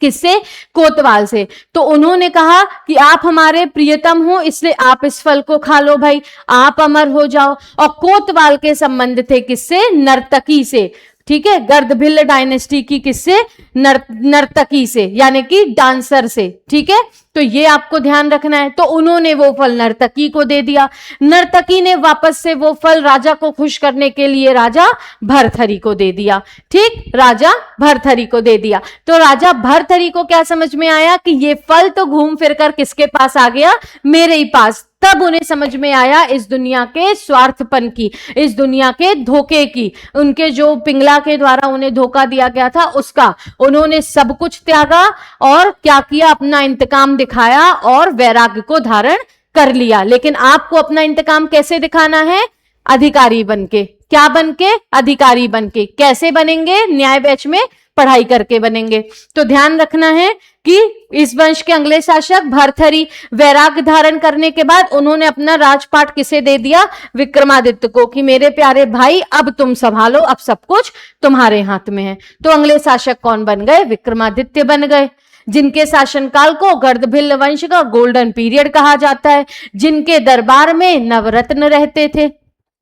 किससे? कोतवाल से। तो उन्होंने कहा कि आप हमारे प्रियतम हो, इसलिए आप इस फल को खा लो भाई, आप अमर हो जाओ। और कोतवाल के संबंध थे किससे? नर्तकी से। ठीक है, गर्दभिल्ल डायनेस्टी की किससे? नर्तकी से, यानी कि डांसर से। ठीक है, तो ये आपको ध्यान रखना है। तो उन्होंने वो फल नर्तकी को दे दिया। नर्तकी ने वापस से वो फल राजा को खुश करने के लिए राजा भर्तहरि को दे दिया। ठीक, राजा भर्तहरि को दे दिया। तो राजा भर्तहरि को क्या समझ में आया कि ये फल तो घूम फिर कर किसके पास आ गया? मेरे ही पास। तब उन्हें समझ में आया इस दुनिया के स्वार्थपन की, इस दुनिया के धोखे की, उनके जो पिंगला के द्वारा उन्हें धोखा दिया गया था उसका। उन्होंने सब कुछ त्यागा और क्या किया? अपना इंतकाम दिखाया और वैराग्य को धारण कर लिया। लेकिन आपको अपना इंतकाम कैसे दिखाना है? अधिकारी बनके। क्या बनके? अधिकारी बनके। कैसे बनेंगे? न्याय बैच में पढ़ाई करके बनेंगे। तो ध्यान रखना है कि इस वंश के अगले शासक भर्तहरि वैराग्य धारण करने के बाद उन्होंने अपना राजपाट किसे दे दिया? विक्रमादित्य को, कि मेरे प्यारे भाई अब तुम संभालो, अब सब कुछ तुम्हारे हाथ में है। तो अगले शासक कौन बन गए? विक्रमादित्य बन गए, जिनके शासनकाल को गर्दभिल्ल वंश का गोल्डन पीरियड कहा जाता है, जिनके दरबार में नवरत्न रहते थे,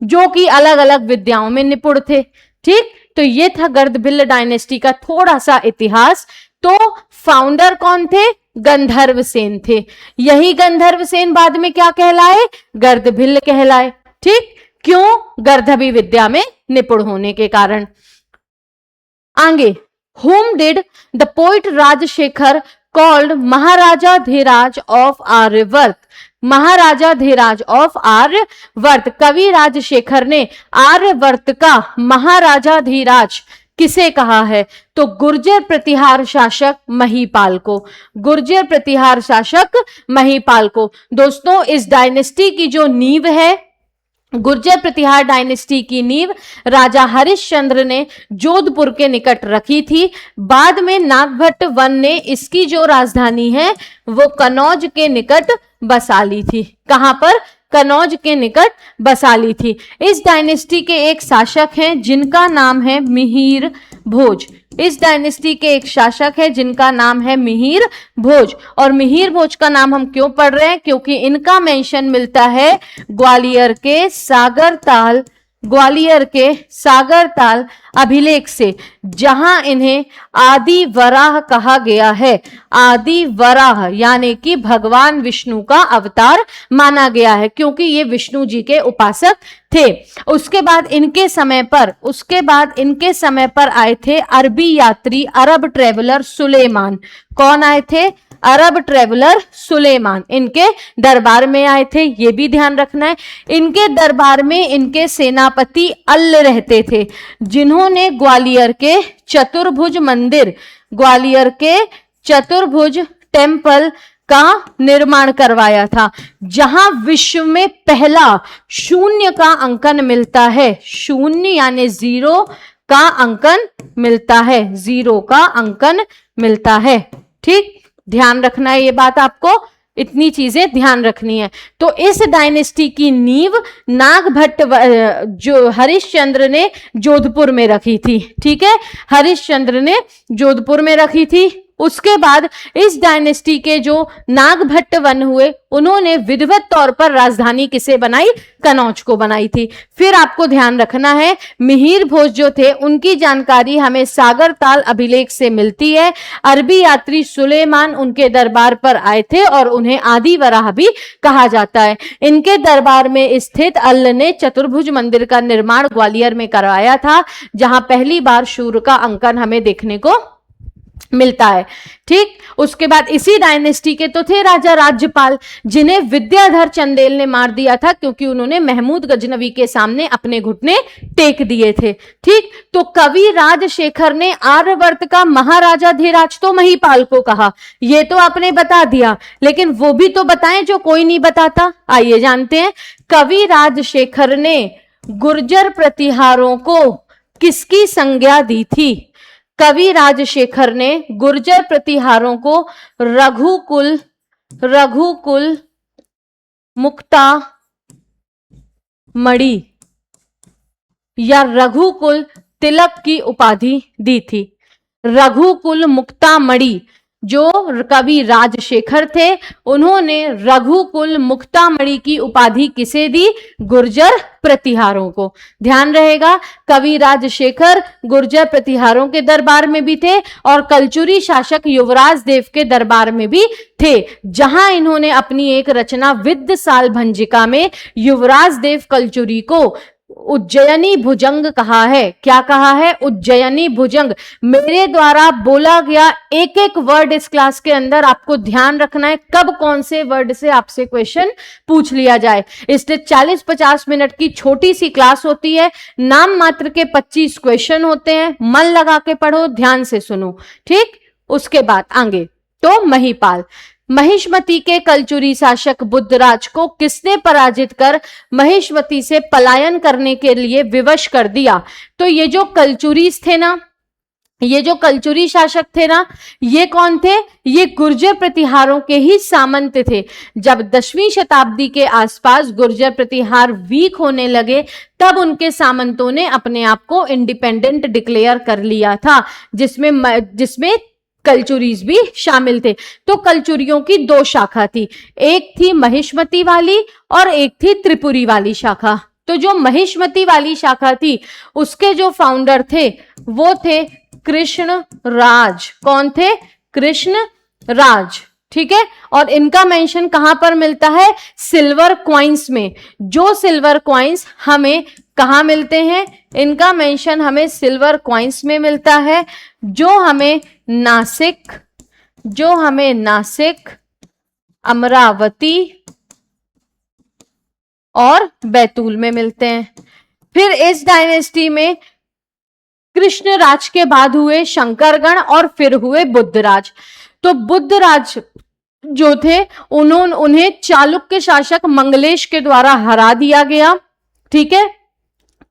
जो कि अलग अलग विद्याओं में निपुण थे। ठीक, तो ये था गर्दभिल्ल डायनेस्टी का थोड़ा सा इतिहास। तो फाउंडर कौन थे? गंधर्व सेन थे। यही गंधर्व सेन बाद में क्या कहलाए? गर्दभिल्ल कहलाए। ठीक, क्यों? गर्दभी विद्या में निपुण होने के कारण। आगे, whom did the poet Rajshekhar called Maharaja Dhiraj of Aryavarta? Maharaja Dhiraj of Aryavarta, कवि राजशेखर ने आर्यवर्त का महाराजा धीराज किसे कहा है? तो गुर्जर प्रतिहार शासक महीपाल को। गुर्जर प्रतिहार शासक महीपाल को। दोस्तों, इस डायनेस्टी की जो नींव है, गुर्जर प्रतिहार डायनेस्टी की नींव राजा हरिश्चंद्र ने जोधपुर के निकट रखी थी। बाद में नागभट्ट वन ने इसकी जो राजधानी है वो कनौज के निकट बसा ली थी। कहां पर? कनौज के निकट बसा ली थी। इस डायनेस्टी के एक शासक हैं जिनका नाम है मिहिर भोज। इस डायनेस्टी के एक शासक है जिनका नाम है मिहिर भोज। और मिहिर भोज का नाम हम क्यों पढ़ रहे हैं? क्योंकि इनका मेंशन मिलता है ग्वालियर के सागर ताल अभिलेख से, जहां इन्हें आदि वराह कहा गया है। आदि वराह यानी कि भगवान विष्णु का अवतार माना गया है, क्योंकि ये विष्णु जी के उपासक थे। उसके बाद इनके समय पर आए थे अरबी यात्री, अरब ट्रेवलर सुलेमान। कौन आए थे? अरब ट्रेवलर सुलेमान इनके दरबार में आए थे, ये भी ध्यान रखना है। इनके दरबार में इनके सेनापति अल्ल रहते थे, जिन्होंने ग्वालियर के चतुर्भुज टेम्पल का निर्माण करवाया था, जहां विश्व में पहला शून्य का अंकन मिलता है। शून्य यानी जीरो का अंकन मिलता है, जीरो का अंकन मिलता है। ठीक, ध्यान रखना है ये बात, आपको इतनी चीजें ध्यान रखनी है। तो इस डायनेस्टी की नींव नागभट्ट जो हरिश्चंद्र ने जोधपुर में रखी थी। ठीक है, हरिश्चंद्र ने जोधपुर में रखी थी। उसके बाद इस डायनेस्टी के जो नागभट्ट वन हुए, उन्होंने विधिवत तौर पर राजधानी किसे बनाई? कनौज को बनाई थी। फिर आपको ध्यान रखना है, मिहिर भोज जो थे उनकी जानकारी हमें सागर ताल अभिलेख से मिलती है। अरबी यात्री सुलेमान उनके दरबार पर आए थे और उन्हें आदि वराह भी कहा जाता है। इनके दरबार में स्थित अल्ल ने चतुर्भुज मंदिर का निर्माण ग्वालियर में करवाया था, जहां पहली बार सूर्य का अंकन हमें देखने को मिलता है। ठीक, उसके बाद इसी डायनेस्टी के तो थे राजा राज्यपाल, जिन्हें विद्याधर चंदेल ने मार दिया था क्योंकि उन्होंने महमूद गजनवी के सामने अपने घुटने टेक दिए थे। ठीक, तो कवि राजशेखर ने आर्यवर्त का महाराजा धीराज तो महिपाल को कहा, ये तो आपने बता दिया, लेकिन वो भी तो बताएं जो कोई नहीं बताता। आइए जानते हैं, कवि राजशेखर ने गुर्जर प्रतिहारों को किसकी संज्ञा दी थी? कवि राजशेखर ने गुर्जर प्रतिहारों को रघुकुल मुक्ता मणि या रघुकुल तिलक की उपाधि दी थी। रघुकुल मुक्ता मणि, जो कवि राजशेखर थे, उन्होंने रघुकुल मुक्तामणि की उपाधि किसे दी? गुर्जर प्रतिहारों को। ध्यान रहेगा, कवि राजशेखर गुर्जर प्रतिहारों के दरबार में भी थे और कलचुरी शासक युवराज देव के दरबार में भी थे, जहां इन्होंने अपनी एक रचना विद्य साल भंजिका में युवराज देव कलचुरी को उज्जयिनी भुजंग कहा है। क्या कहा है? उज्जयिनी भुजंग। मेरे द्वारा बोला गया एक एक वर्ड इस क्लास के अंदर आपको ध्यान रखना है, कब कौन से वर्ड से आपसे क्वेश्चन पूछ लिया जाए। इसलिए 40-50 मिनट की छोटी सी क्लास होती है, नाम मात्र के 25 क्वेश्चन होते हैं। मन लगा के पढ़ो, ध्यान से सुनो। ठीक, उसके बाद आगे तो महिपाल। महिष्मती के कलचुरी शासक बुद्धराज को किसने पराजित कर महिष्मती से पलायन करने के लिए विवश कर दिया? तो ये जो कलचुरीस थे ना, ये जो कलचुरी शासक थे ना, ये कौन थे? ये गुर्जर प्रतिहारों के ही सामंत थे। जब 10वीं शताब्दी के आसपास गुर्जर प्रतिहार वीक होने लगे, तब उनके सामंतों ने अपने आप को इंडिपेंडेंट डिक्लेयर कर लिया था, जिसमें कलचुरीज भी शामिल थे। तो कलचुरियों की 2 शाखा थी, एक थी महिष्मती वाली और एक थी त्रिपुरी वाली शाखा। तो जो महिष्मती वाली शाखा थी, उसके जो फाउंडर थे वो थे कृष्ण राज। कौन थे? कृष्ण राज। ठीक है, और इनका मेंशन कहां पर मिलता है? सिल्वर क्वाइंस में। जो सिल्वर क्वाइंस हमें कहां मिलते हैं? इनका मेंशन हमें सिल्वर क्वाइंस में मिलता है, जो हमें नासिक, अमरावती और बैतूल में मिलते हैं। फिर इस डायनेस्टी में कृष्ण राज के बाद हुए शंकरगण और फिर हुए बुद्धराज। तो बुद्धराज जो थे, उन्हें चालुक्य शासक मंगलेश के द्वारा हरा दिया गया। ठीक है,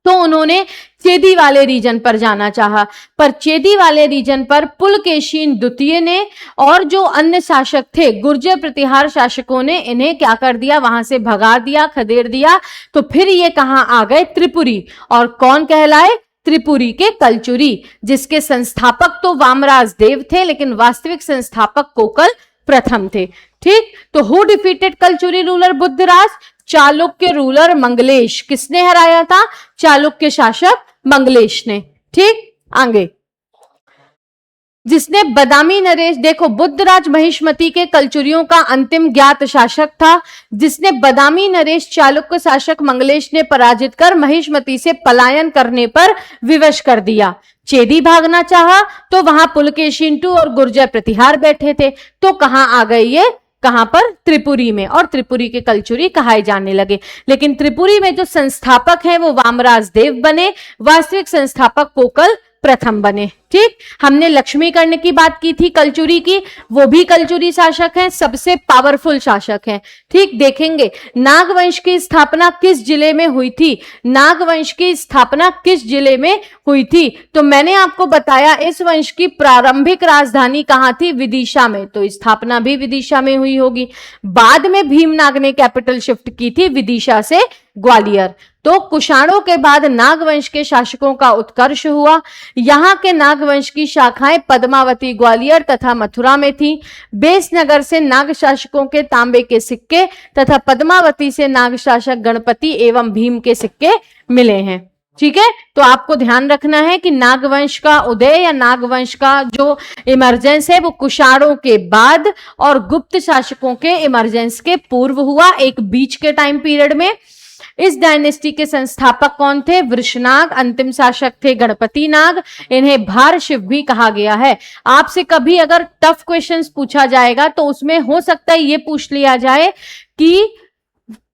तो उन्होंने चेदी वाले रीजन पर जाना चाहा, पर चेदी वाले रीजन पर पुलकेशिन द्वितीय ने और जो अन्य शासक थे, गुर्जर प्रतिहार शासकों ने इन्हें क्या कर दिया? वहां से भगा दिया, खदेड़ दिया। तो फिर ये कहां आ गए? त्रिपुरी। और कौन कहलाए? त्रिपुरी के कलचुरी, जिसके संस्थापक तो वामराज देव थे, लेकिन वास्तविक संस्थापक कोकल प्रथम थे। ठीक, तो who defeated Kalachuri ruler Buddharaja? Chalukya ruler Mangalesh. किसने हराया था? चालुक्य शासक मंगलेश ने। ठीक, आगे जिसने बदामी नरेश, देखो बुद्धराज महिष्मती के कलचुरियों का अंतिम ज्ञात शासक था, जिसने बदामी नरेश चालुक्य शासक मंगलेश ने पराजित कर महिष्मती से पलायन करने पर विवश कर दिया। चेदी भागना चाहा तो वहां पुलकेशिन II और गुर्जर प्रतिहार बैठे थे। तो कहां आ गए ये? कहां पर? त्रिपुरी में। और त्रिपुरी के कलचुरी कहाए जाने लगे। लेकिन त्रिपुरी में जो संस्थापक हैं वो वामराज देव बने, वास्तविक संस्थापक कोकल प्रथम बने। ठीक, हमने लक्ष्मीकर्ण की बात की थी कलचुरी की, वो भी कलचुरी शासक हैं, सबसे पावरफुल शासक हैं। ठीक, देखेंगे नागवंश की स्थापना किस जिले में हुई थी? नागवंश की स्थापना किस जिले में हुई थी? तो मैंने आपको बताया इस वंश की प्रारंभिक राजधानी कहां थी? विदिशा में। तो स्थापना भी विदिशा में हुई होगी। बाद में भीमनाग ने कैपिटल शिफ्ट की थी विदिशा से ग्वालियर। तो कुषाणों के बाद नागवंश के शासकों का उत्कर्ष हुआ। यहां के नागवंश की शाखाएं पद्मावती, ग्वालियर तथा मथुरा में थी। बेसनगर से नाग शासकों के तांबे के सिक्के तथा पद्मावती से नाग शासक गणपति एवं भीम के सिक्के मिले हैं। ठीक है, तो आपको ध्यान रखना है कि नागवंश का उदय या नागवंश का जो इमर्जेंस है वो कुषाणों के बाद और गुप्त शासकों के इमर्जेंस के पूर्व हुआ, एक बीच के टाइम पीरियड में। इस डायनेस्टी के संस्थापक कौन थे? वृषनाग। अंतिम शासक थे गणपति नाग। इन्हें भारशिव भी कहा गया है। आपसे कभी अगर टफ क्वेश्चंस पूछा जाएगा तो उसमें हो सकता है ये पूछ लिया जाए कि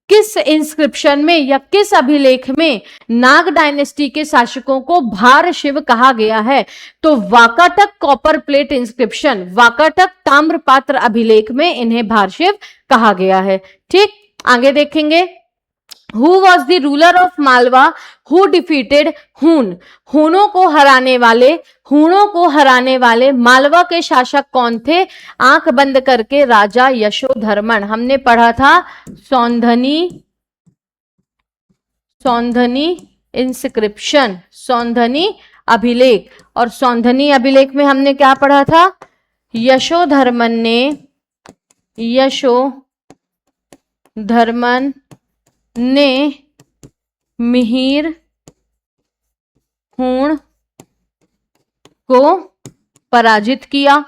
किस इंस्क्रिप्शन में या किस अभिलेख में नाग डायनेस्टी के शासकों को भारशिव कहा गया है? तो Vakataka copper plate inscription, Vakataka ताम्रपात्र अभिलेख में इन्हें भारशिव कहा गया है। ठीक, आगे देखेंगे। Who was the ruler of Malwa who defeated Hun? हूनों को हराने वाले मालवा के शासक कौन थे? आंख बंद करके राजा यशोधर्मन। हमने पढ़ा था सौंधनी इंस्क्रिप्शन, सौंधनी अभिलेख। और सौंधनी अभिलेख में हमने क्या पढ़ा था? यशोधर्मन ने मिहिर हूण को पराजित किया।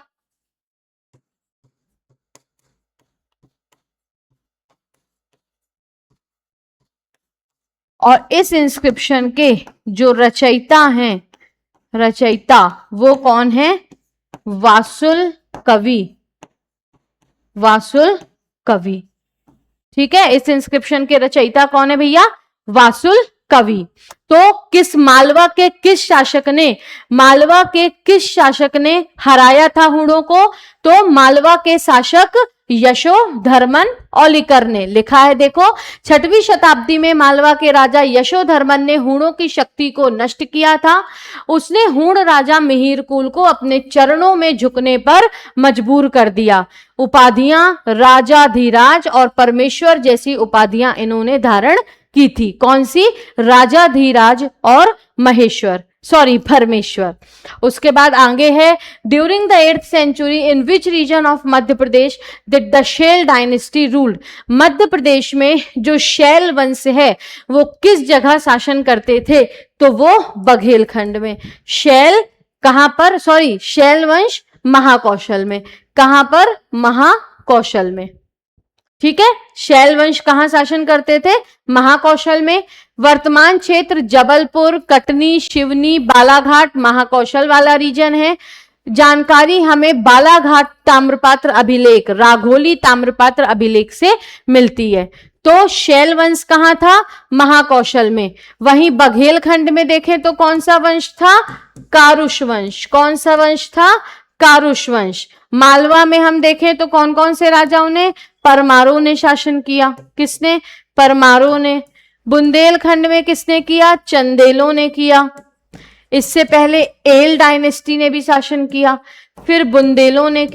और इस इंस्क्रिप्शन के जो रचयिता वो कौन है? वासुल कवि। ठीक है, इस इंस्क्रिप्शन के रचयिता कौन है भैया? वासुल कवि। तो मालवा के किस शासक ने हराया था हूणों को? तो मालवा के शासक यशोधर्मन औलिकर ने। लिखा है देखो, 6वीं शताब्दी में मालवा के राजा यशोधर्मन ने हूणों की शक्ति को नष्ट किया था। उसने हूण राजा मिहिर कुल को अपने चरणों में झुकने पर मजबूर कर दिया। उपाधियां राजाधिराज और परमेश्वर जैसी उपाधियां इन्होंने धारण की थी। कौन सी? राजाधिराज और परमेश्वर। उसके बाद आगे है, during the 8th century in which region of Madhya Pradesh did the Shail dynasty ruled? Madhya Pradesh में जो शैल वंश है वो किस जगह शासन करते थे? तो वो बघेलखंड में। शैल वंश महाकौशल में। कहां पर? महाकौशल में। ठीक है, शैल वंश कहां शासन करते थे? महाकौशल में। वर्तमान क्षेत्र जबलपुर, कटनी, शिवनी, बालाघाट महाकौशल वाला रीजन है। जानकारी हमें बालाघाट ताम्रपात्र अभिलेख, राघोली ताम्रपात्र अभिलेख से मिलती है। तो शैल वंश कहां था? महाकौशल में। वहीं बघेलखंड में देखें तो कौन सा वंश था? कारुष वंश। कौन सा वंश था? कारुष वंश। मालवा में हम देखें तो कौन कौन से राजाओं ने? परमारों ने शासन किया। किसने? परमारों ने। बुंदेलखंड में किसने किया? चंदेलों ने किया। इससे पहले एल डायनेस्टी ने भी शासन किया, फिर बुंदेलों ने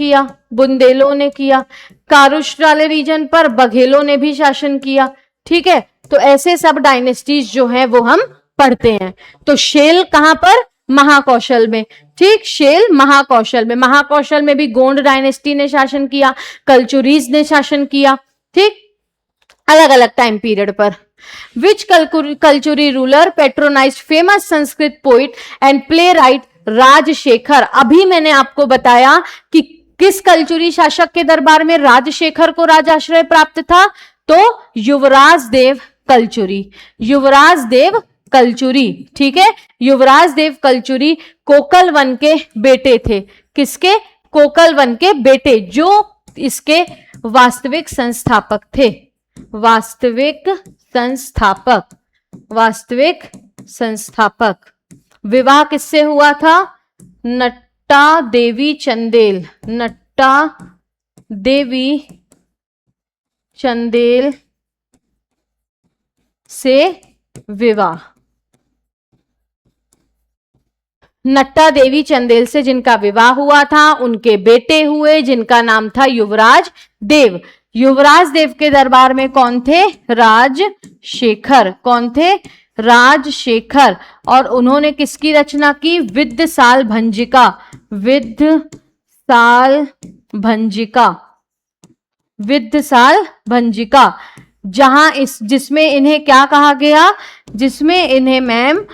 किया। कारुष वाले रीजन पर बघेलों ने भी शासन किया। ठीक है, तो ऐसे सब डायनेस्टीज जो हैं वो हम पढ़ते हैं। तो शेल कहां पर? महाकौशल में। ठीक, शेल महाकौशल में भी गोंड डायनेस्टी ने शासन किया, कलचुरीज ने शासन किया। ठीक, अलग अलग टाइम पीरियड पर। Which Kalachuri ruler patronised famous Sanskrit poet and playwright Rajashekhara? अभी मैंने आपको बताया कि किस कलचुरी शासक के दरबार में राजशेखर को राजाश्रय प्राप्त था? तो युवराज देव कलचुरी। ठीक है, युवराज देव कलचुरी कोकलवन के बेटे थे। किसके? कोकलवन के बेटे, जो इसके वास्तविक संस्थापक। विवाह किससे हुआ था? नट्टा देवी चंदेल से विवाह। नट्टा देवी चंदेल से जिनका विवाह हुआ था, उनके बेटे हुए जिनका नाम था युवराज देव। युवराज देव के दरबार में कौन थे? राजशेखर। कौन थे? राजशेखर। और उन्होंने किसकी रचना की? विद्यसाल भंजिका। जहां जिसमें इन्हें क्या कहा गया? जिसमें इन्हें मैम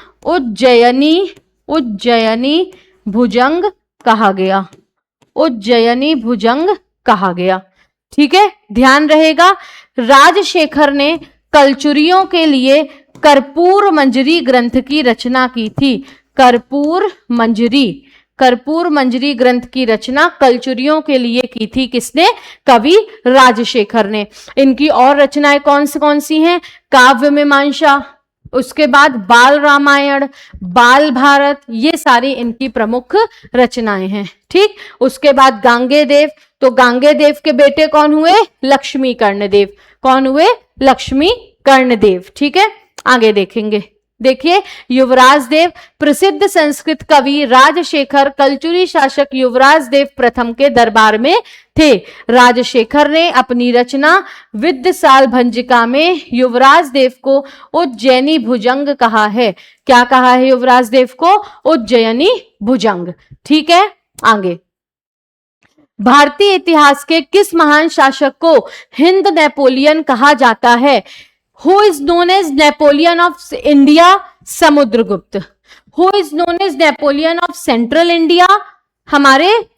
उज्जयिनी भुजंग कहा गया। ठीक है, ध्यान रहेगा। राजशेखर ने कलचुरियों के लिए कर्पूर मंजरी ग्रंथ की रचना की थी। कर्पूर मंजरी ग्रंथ की रचना कलचुरियों के लिए की थी किसने? कवि राजशेखर ने। इनकी और रचनाएं कौन सी हैं? काव्य मीमांसा, उसके बाद बाल रामायण, बाल भारत, ये सारी इनकी प्रमुख रचनाएं हैं। ठीक, उसके बाद गांगेयदेव, तो गांगेयदेव के बेटे कौन हुए? लक्ष्मी कर्णदेव। कौन हुए? लक्ष्मी कर्णदेव। ठीक है, आगे देखेंगे। देखिए, युवराज देव, प्रसिद्ध संस्कृत कवि राजशेखर कलचुरी शासक युवराज देव प्रथम के दरबार में थे। राजशेखर ने अपनी रचना विद्यसाल भंजिका में युवराज देव को उज्जैनी भुजंग कहा है। क्या कहा है युवराज देव को? उज्जैनी भुजंग। ठीक है, आगे। भारतीय इतिहास के किस महान शासक को हिंद नेपोलियन कहा जाता है? Who is known as Napoleon of India? Samudragupta. Who is known as Napoleon of Central India? हमारे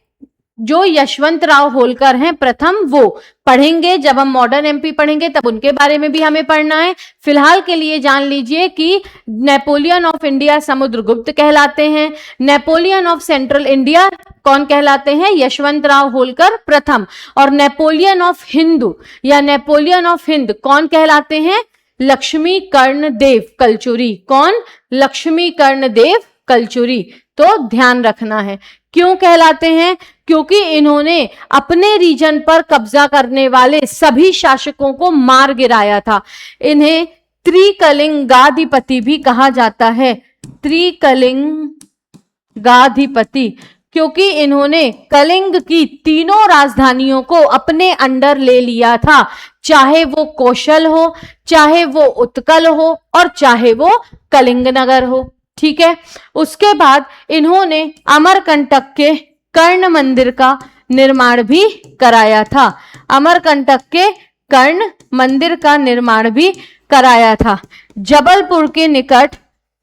जो यशवंत राव होलकर हैं प्रथम, वो पढ़ेंगे जब हम मॉडर्न एमपी पढ़ेंगे, तब उनके बारे में भी हमें पढ़ना है। फिलहाल के लिए जान लीजिए कि नेपोलियन ऑफ इंडिया समुद्रगुप्त कहलाते हैं। नेपोलियन ऑफ सेंट्रल इंडिया कौन कहलाते हैं? यशवंत राव होलकर प्रथम। और नेपोलियन ऑफ हिंदू या नेपोलियन ऑफ हिंद कौन कहलाते हैं? लक्ष्मी कर्णदेव कलचुरी। कौन? लक्ष्मी कर्णदेव कलचुरी। तो ध्यान रखना है। क्यों कहलाते हैं? क्योंकि इन्होंने अपने रीजन पर कब्जा करने वाले सभी शासकों को मार गिराया था। इन्हें त्रिकलिंगाधिपति भी कहा जाता है। त्रिकलिंगाधिपति, क्योंकि इन्होंने कलिंग की तीनों राजधानियों को अपने अंडर ले लिया था, चाहे वो कौशल हो, चाहे वो उत्कल हो, और चाहे वो कलिंग नगर हो। ठीक है, उसके बाद इन्होंने अमरकंटक के कर्ण मंदिर का निर्माण भी कराया था। अमरकंटक के कर्ण मंदिर का निर्माण भी कराया था। जबलपुर के निकट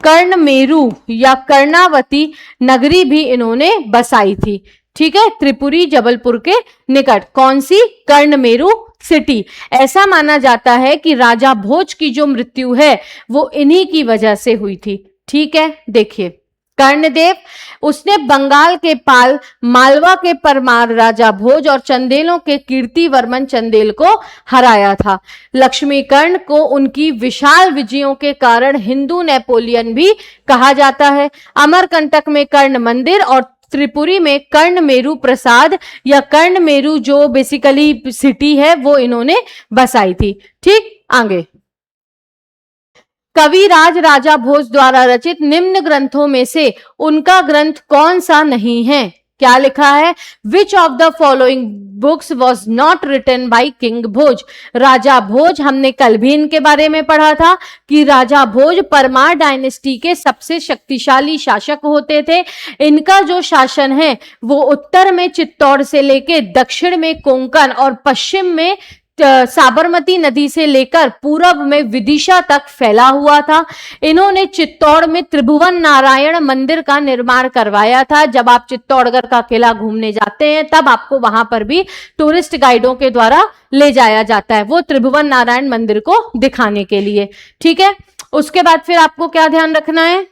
कर्णमेरु या कर्णावती नगरी भी इन्होंने बसाई थी। ठीक है, त्रिपुरी जबलपुर के निकट कौन सी? कर्णमेरु सिटी। ऐसा माना जाता है कि राजा भोज की जो मृत्यु है वो इन्हीं की वजह से हुई थी। ठीक है, देखिए, कर्णदेव, उसने बंगाल के पाल, मालवा के परमार राजा भोज और चंदेलों के कीर्तिवर्मन चंदेल को हराया था। लक्ष्मी कर्ण को उनकी विशाल विजयों के कारण हिंदू नेपोलियन भी कहा जाता है। अमरकंटक में कर्ण मंदिर और त्रिपुरी में कर्णमेरु प्रसाद या कर्णमेरु जो बेसिकली सिटी है वो इन्होंने बसाई थी। ठीक, आगे। कविराज राजा भोज द्वारा रचित निम्न ग्रंथों में से उनका ग्रंथ कौन सा नहीं है? क्या लिखा है? Which of the following books was not written by king Bhoj? राजा भोज, हमने कल भी इनके बारे में पढ़ा था कि राजा भोज परमार डायनेस्टी के सबसे शक्तिशाली शासक होते थे। इनका जो शासन है वो उत्तर में चित्तौड़ से लेके दक्षिण में कोंकण और पश्चिम में साबरमती नदी से लेकर पूरब में विदिशा तक फैला हुआ था। इन्होंने चित्तौड़ में त्रिभुवन नारायण मंदिर का निर्माण करवाया था। जब आप चित्तौड़गढ़ का किला घूमने जाते हैं तब आपको वहां पर भी टूरिस्ट गाइडों के द्वारा ले जाया जाता है, वो त्रिभुवन नारायण मंदिर को दिखाने के लिए। ठीक है, उसके बाद फिर आपको क्या ध्यान रखना है?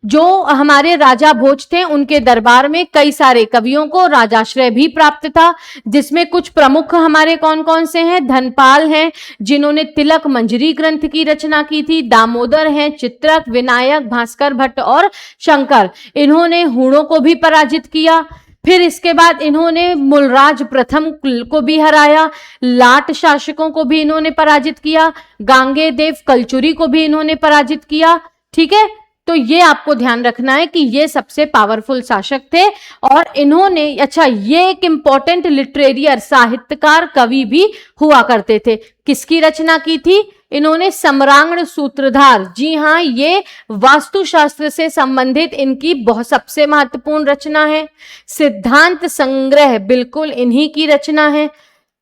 जो हमारे राजा भोज थे उनके दरबार में कई सारे कवियों को राजाश्रय भी प्राप्त था, जिसमें कुछ प्रमुख हमारे कौन कौन से हैं? धनपाल हैं जिन्होंने तिलक मंजरी ग्रंथ की रचना की थी, दामोदर हैं, चित्रक, विनायक, भास्कर भट्ट और शंकर। इन्होंने हूणों को भी पराजित किया। फिर इसके बाद इन्होंने मूलराज प्रथम को भी हराया, लाट शासकों को भी इन्होंने पराजित किया, गांगेयदेव कलचुरी को भी इन्होंने पराजित किया। ठीक है, तो ये आपको ध्यान रखना है कि ये सबसे पावरफुल शासक थे। और इन्होंने, अच्छा, ये एक इंपॉर्टेंट लिटरेरियर, साहित्यकार, कवि भी हुआ करते थे। किसकी रचना की थी इन्होंने? सम्रांगण सूत्रधार। जी हाँ, ये वास्तुशास्त्र से संबंधित इनकी बहुत सबसे महत्वपूर्ण रचना है। सिद्धांत संग्रह बिल्कुल इन्हीं की रचना है।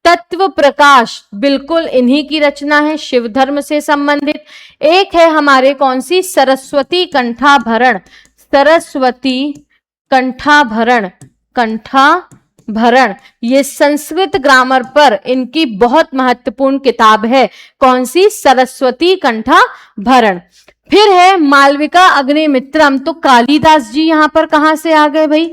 तत्व प्रकाश बिल्कुल इन्हीं की रचना है, शिव धर्म से संबंधित। एक है हमारे कौन सी? सरस्वती कंठाभरण। सरस्वती कंठाभरण, कंठाभरण भरण, ये संस्कृत ग्रामर पर इनकी बहुत महत्वपूर्ण किताब है। कौन सी? सरस्वती कंठा भरण। फिर है मालविका अग्निमित्रम, तो कालिदास जी यहां पर कहां से आ गए भाई?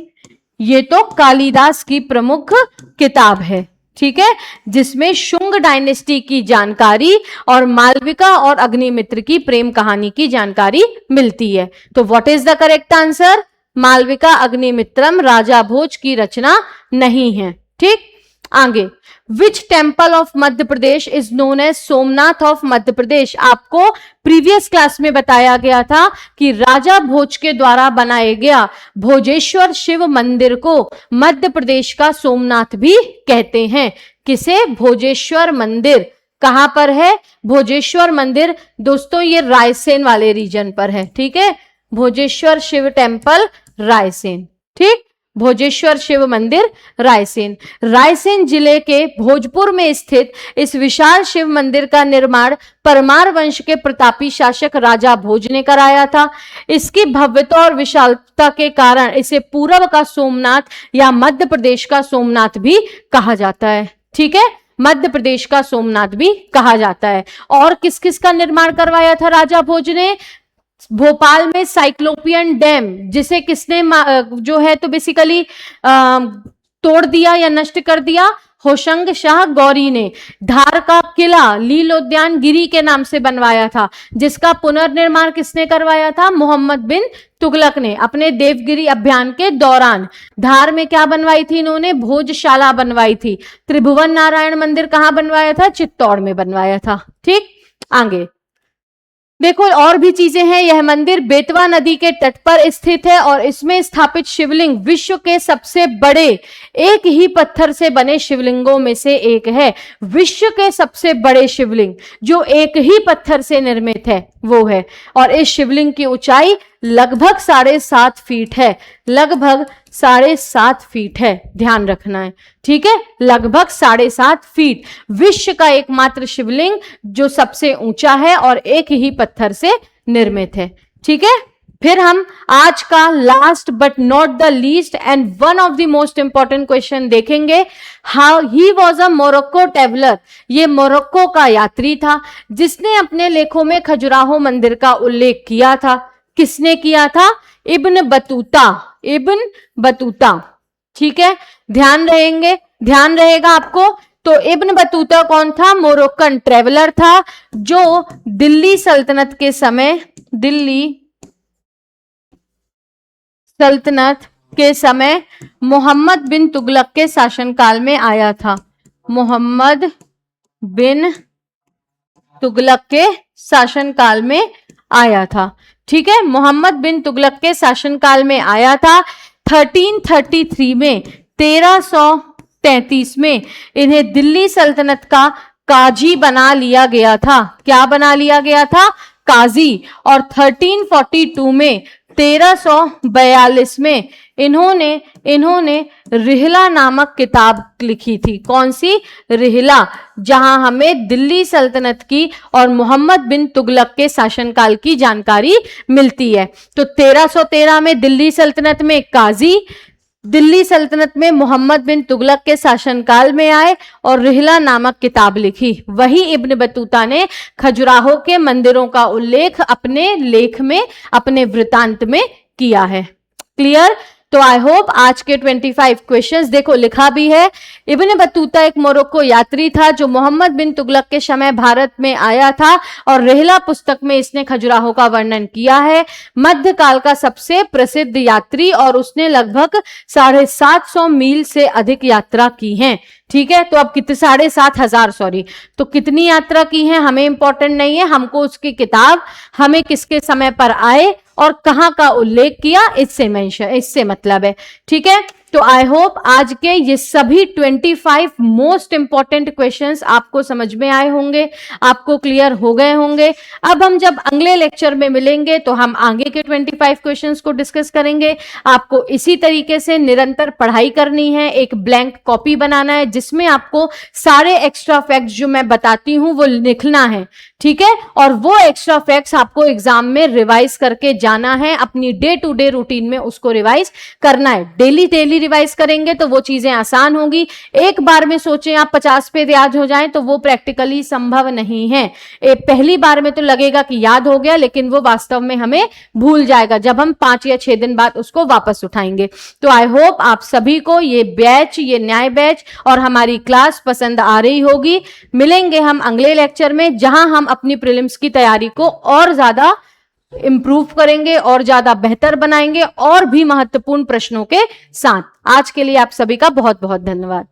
ये तो कालिदास की प्रमुख किताब है, ठीक है, जिसमें शुंग डायनेस्टी की जानकारी और मालविका और अग्निमित्र की प्रेम कहानी की जानकारी मिलती है। तो what is the correct answer? Malavikagnimitram राजा भोज की रचना नहीं है। ठीक, आगे, which temple of Madhya Pradesh is known as Somnath of Madhya Pradesh? आपको प्रीवियस क्लास में बताया गया था कि राजा भोज के द्वारा बनाए गया भोजेश्वर शिव मंदिर को मध्य प्रदेश का सोमनाथ भी कहते हैं। किसे? भोजेश्वर मंदिर। कहां पर है भोजेश्वर मंदिर? दोस्तों ये रायसेन वाले रीजन पर है, ठीक है, भोजेश्वर शिव टेम्पल रायसेन। ठीक, भोजेश्वर शिव मंदिर रायसेन। रायसेन जिले के भोजपुर में स्थित इस विशाल शिव मंदिर का निर्माण परमार वंश के प्रतापी शासक राजा भोज ने कराया था। इसकी भव्यता और विशालता के कारण इसे पूर्व का सोमनाथ या मध्य प्रदेश का सोमनाथ भी कहा जाता है। ठीक है, मध्य प्रदेश का सोमनाथ भी कहा जाता है। और किस किस का निर्माण करवाया था राजा भोज ने? भोपाल में साइक्लोपियन डैम, जिसे किसने जो है तो बेसिकली तोड़ दिया या नष्ट कर दिया? होशंग शाह गौरी ने। धार का किला लीलोद्यान गिरी के नाम से बनवाया था, जिसका पुनर्निर्माण किसने करवाया था? मोहम्मद बिन तुगलक ने अपने देवगिरी अभियान के दौरान। धार में क्या बनवाई थी इन्होंने? भोजशाला बनवाई थी। त्रिभुवन नारायण मंदिर कहां बनवाया था? चित्तौड़ में बनवाया था। ठीक, आगे देखो और भी चीजें हैं। यह मंदिर बेतवा नदी के तट पर स्थित है और इसमें स्थापित शिवलिंग विश्व के सबसे बड़े एक ही पत्थर से बने शिवलिंगों में से एक है। विश्व के सबसे बड़े शिवलिंग जो एक ही पत्थर से निर्मित है वो है, और इस शिवलिंग की ऊंचाई लगभग 7.5 फीट है। लगभग 7.5 फीट है, ध्यान रखना है, ठीक है, लगभग 7.5 फीट। विश्व का एकमात्र शिवलिंग जो सबसे ऊंचा है और एक ही पत्थर से निर्मित है। ठीक है, फिर हम आज का last but not the least and one of the most important question देखेंगे। How he was a Morocco traveller, ये मोरक्को का यात्री था जिसने अपने लेखों में खजुराहो मंदिर का उल्लेख किया था। किसने किया था? Ibn Battuta. इब्न बतूता, ठीक है, ध्यान रहेगा आपको। तो इब्न बतूता कौन था? मोरक्कन ट्रेवलर था जो दिल्ली सल्तनत के समय मोहम्मद बिन तुगलक के शासनकाल में आया था। मोहम्मद बिन तुगलक के शासनकाल में आया था। ठीक है, मोहम्मद बिन तुगलक के शासनकाल में आया था। 1333 में 1333 में इन्हें दिल्ली सल्तनत का काजी बना लिया गया था। क्या बना लिया गया था? काजी। और 1342 में 1342 में इन्होंने रिहला नामक किताब लिखी थी। कौन सी? रिहला, जहां हमें दिल्ली सल्तनत की और मोहम्मद बिन तुगलक के शासनकाल की जानकारी मिलती है। तो 1313 में दिल्ली सल्तनत में काजी, दिल्ली सल्तनत में मोहम्मद बिन तुगलक के शासनकाल में आए और रिहला नामक किताब लिखी। वही इब्न बतूता ने खजुराहो के मंदिरों का उल्लेख अपने लेख में, अपने वृतांत में किया है। क्लियर? तो आई होप आज के 25 क्वेश्चंस, देखो लिखा भी है, इब्न बतूता एक मोरक्को यात्री था जो मोहम्मद बिन तुगलक के समय भारत में आया था और रिहला पुस्तक में इसने खजुराहो का वर्णन किया है। मध्यकाल का सबसे प्रसिद्ध यात्री और उसने लगभग 750 मील से अधिक यात्रा की है। ठीक है, तो अब कितने? 7,500 तो कितनी यात्रा की है हमें इंपॉर्टेंट नहीं है, हमको उसकी किताब, हमें किसके समय पर आए और कहां का उल्लेख किया इससे मतलब है। ठीक है, तो आई होप आज के ये सभी 25 मोस्ट इंपॉर्टेंट क्वेश्चंस आपको समझ में आए होंगे, आपको क्लियर हो गए होंगे। अब हम जब अगले लेक्चर में मिलेंगे तो हम आगे के 25 क्वेश्चंस को डिस्कस करेंगे। आपको इसी तरीके से निरंतर पढ़ाई करनी है, एक ब्लैंक कॉपी बनाना है जिसमें आपको सारे एक्स्ट्रा फैक्ट्स जो मैं बताती हूं वो लिखना है। ठीक है, और वो एक्स्ट्रा फैक्ट्स आपको एग्जाम में रिवाइज करके जाना है, अपनी डे टू डे रूटीन में उसको रिवाइज करना है। डेली रिवाइज करेंगे तो वो चीजें आसान होंगी। एक बार में सोचें आप 50 पेज याद हो जाएं तो वो प्रैक्टिकली संभव नहीं है। पहली बार में तो लगेगा कि याद हो गया, लेकिन वो वास्तव में हमें भूल जाएगा जब हम 5 या 6 दिन बाद उसको वापस उठाएंगे। तो आई होप आप सभी को ये बैच, ये न्याय बैच और हमारी क्लास पसंद आ रही होगी। मिलेंगे हम अगले लेक्चर में, जहां हम अपनी प्रीलिम्स की तैयारी को और ज्यादा इंप्रूव करेंगे और ज्यादा बेहतर बनाएंगे और भी महत्वपूर्ण प्रश्नों के साथ। आज के लिए आप सभी का बहुत बहुत धन्यवाद।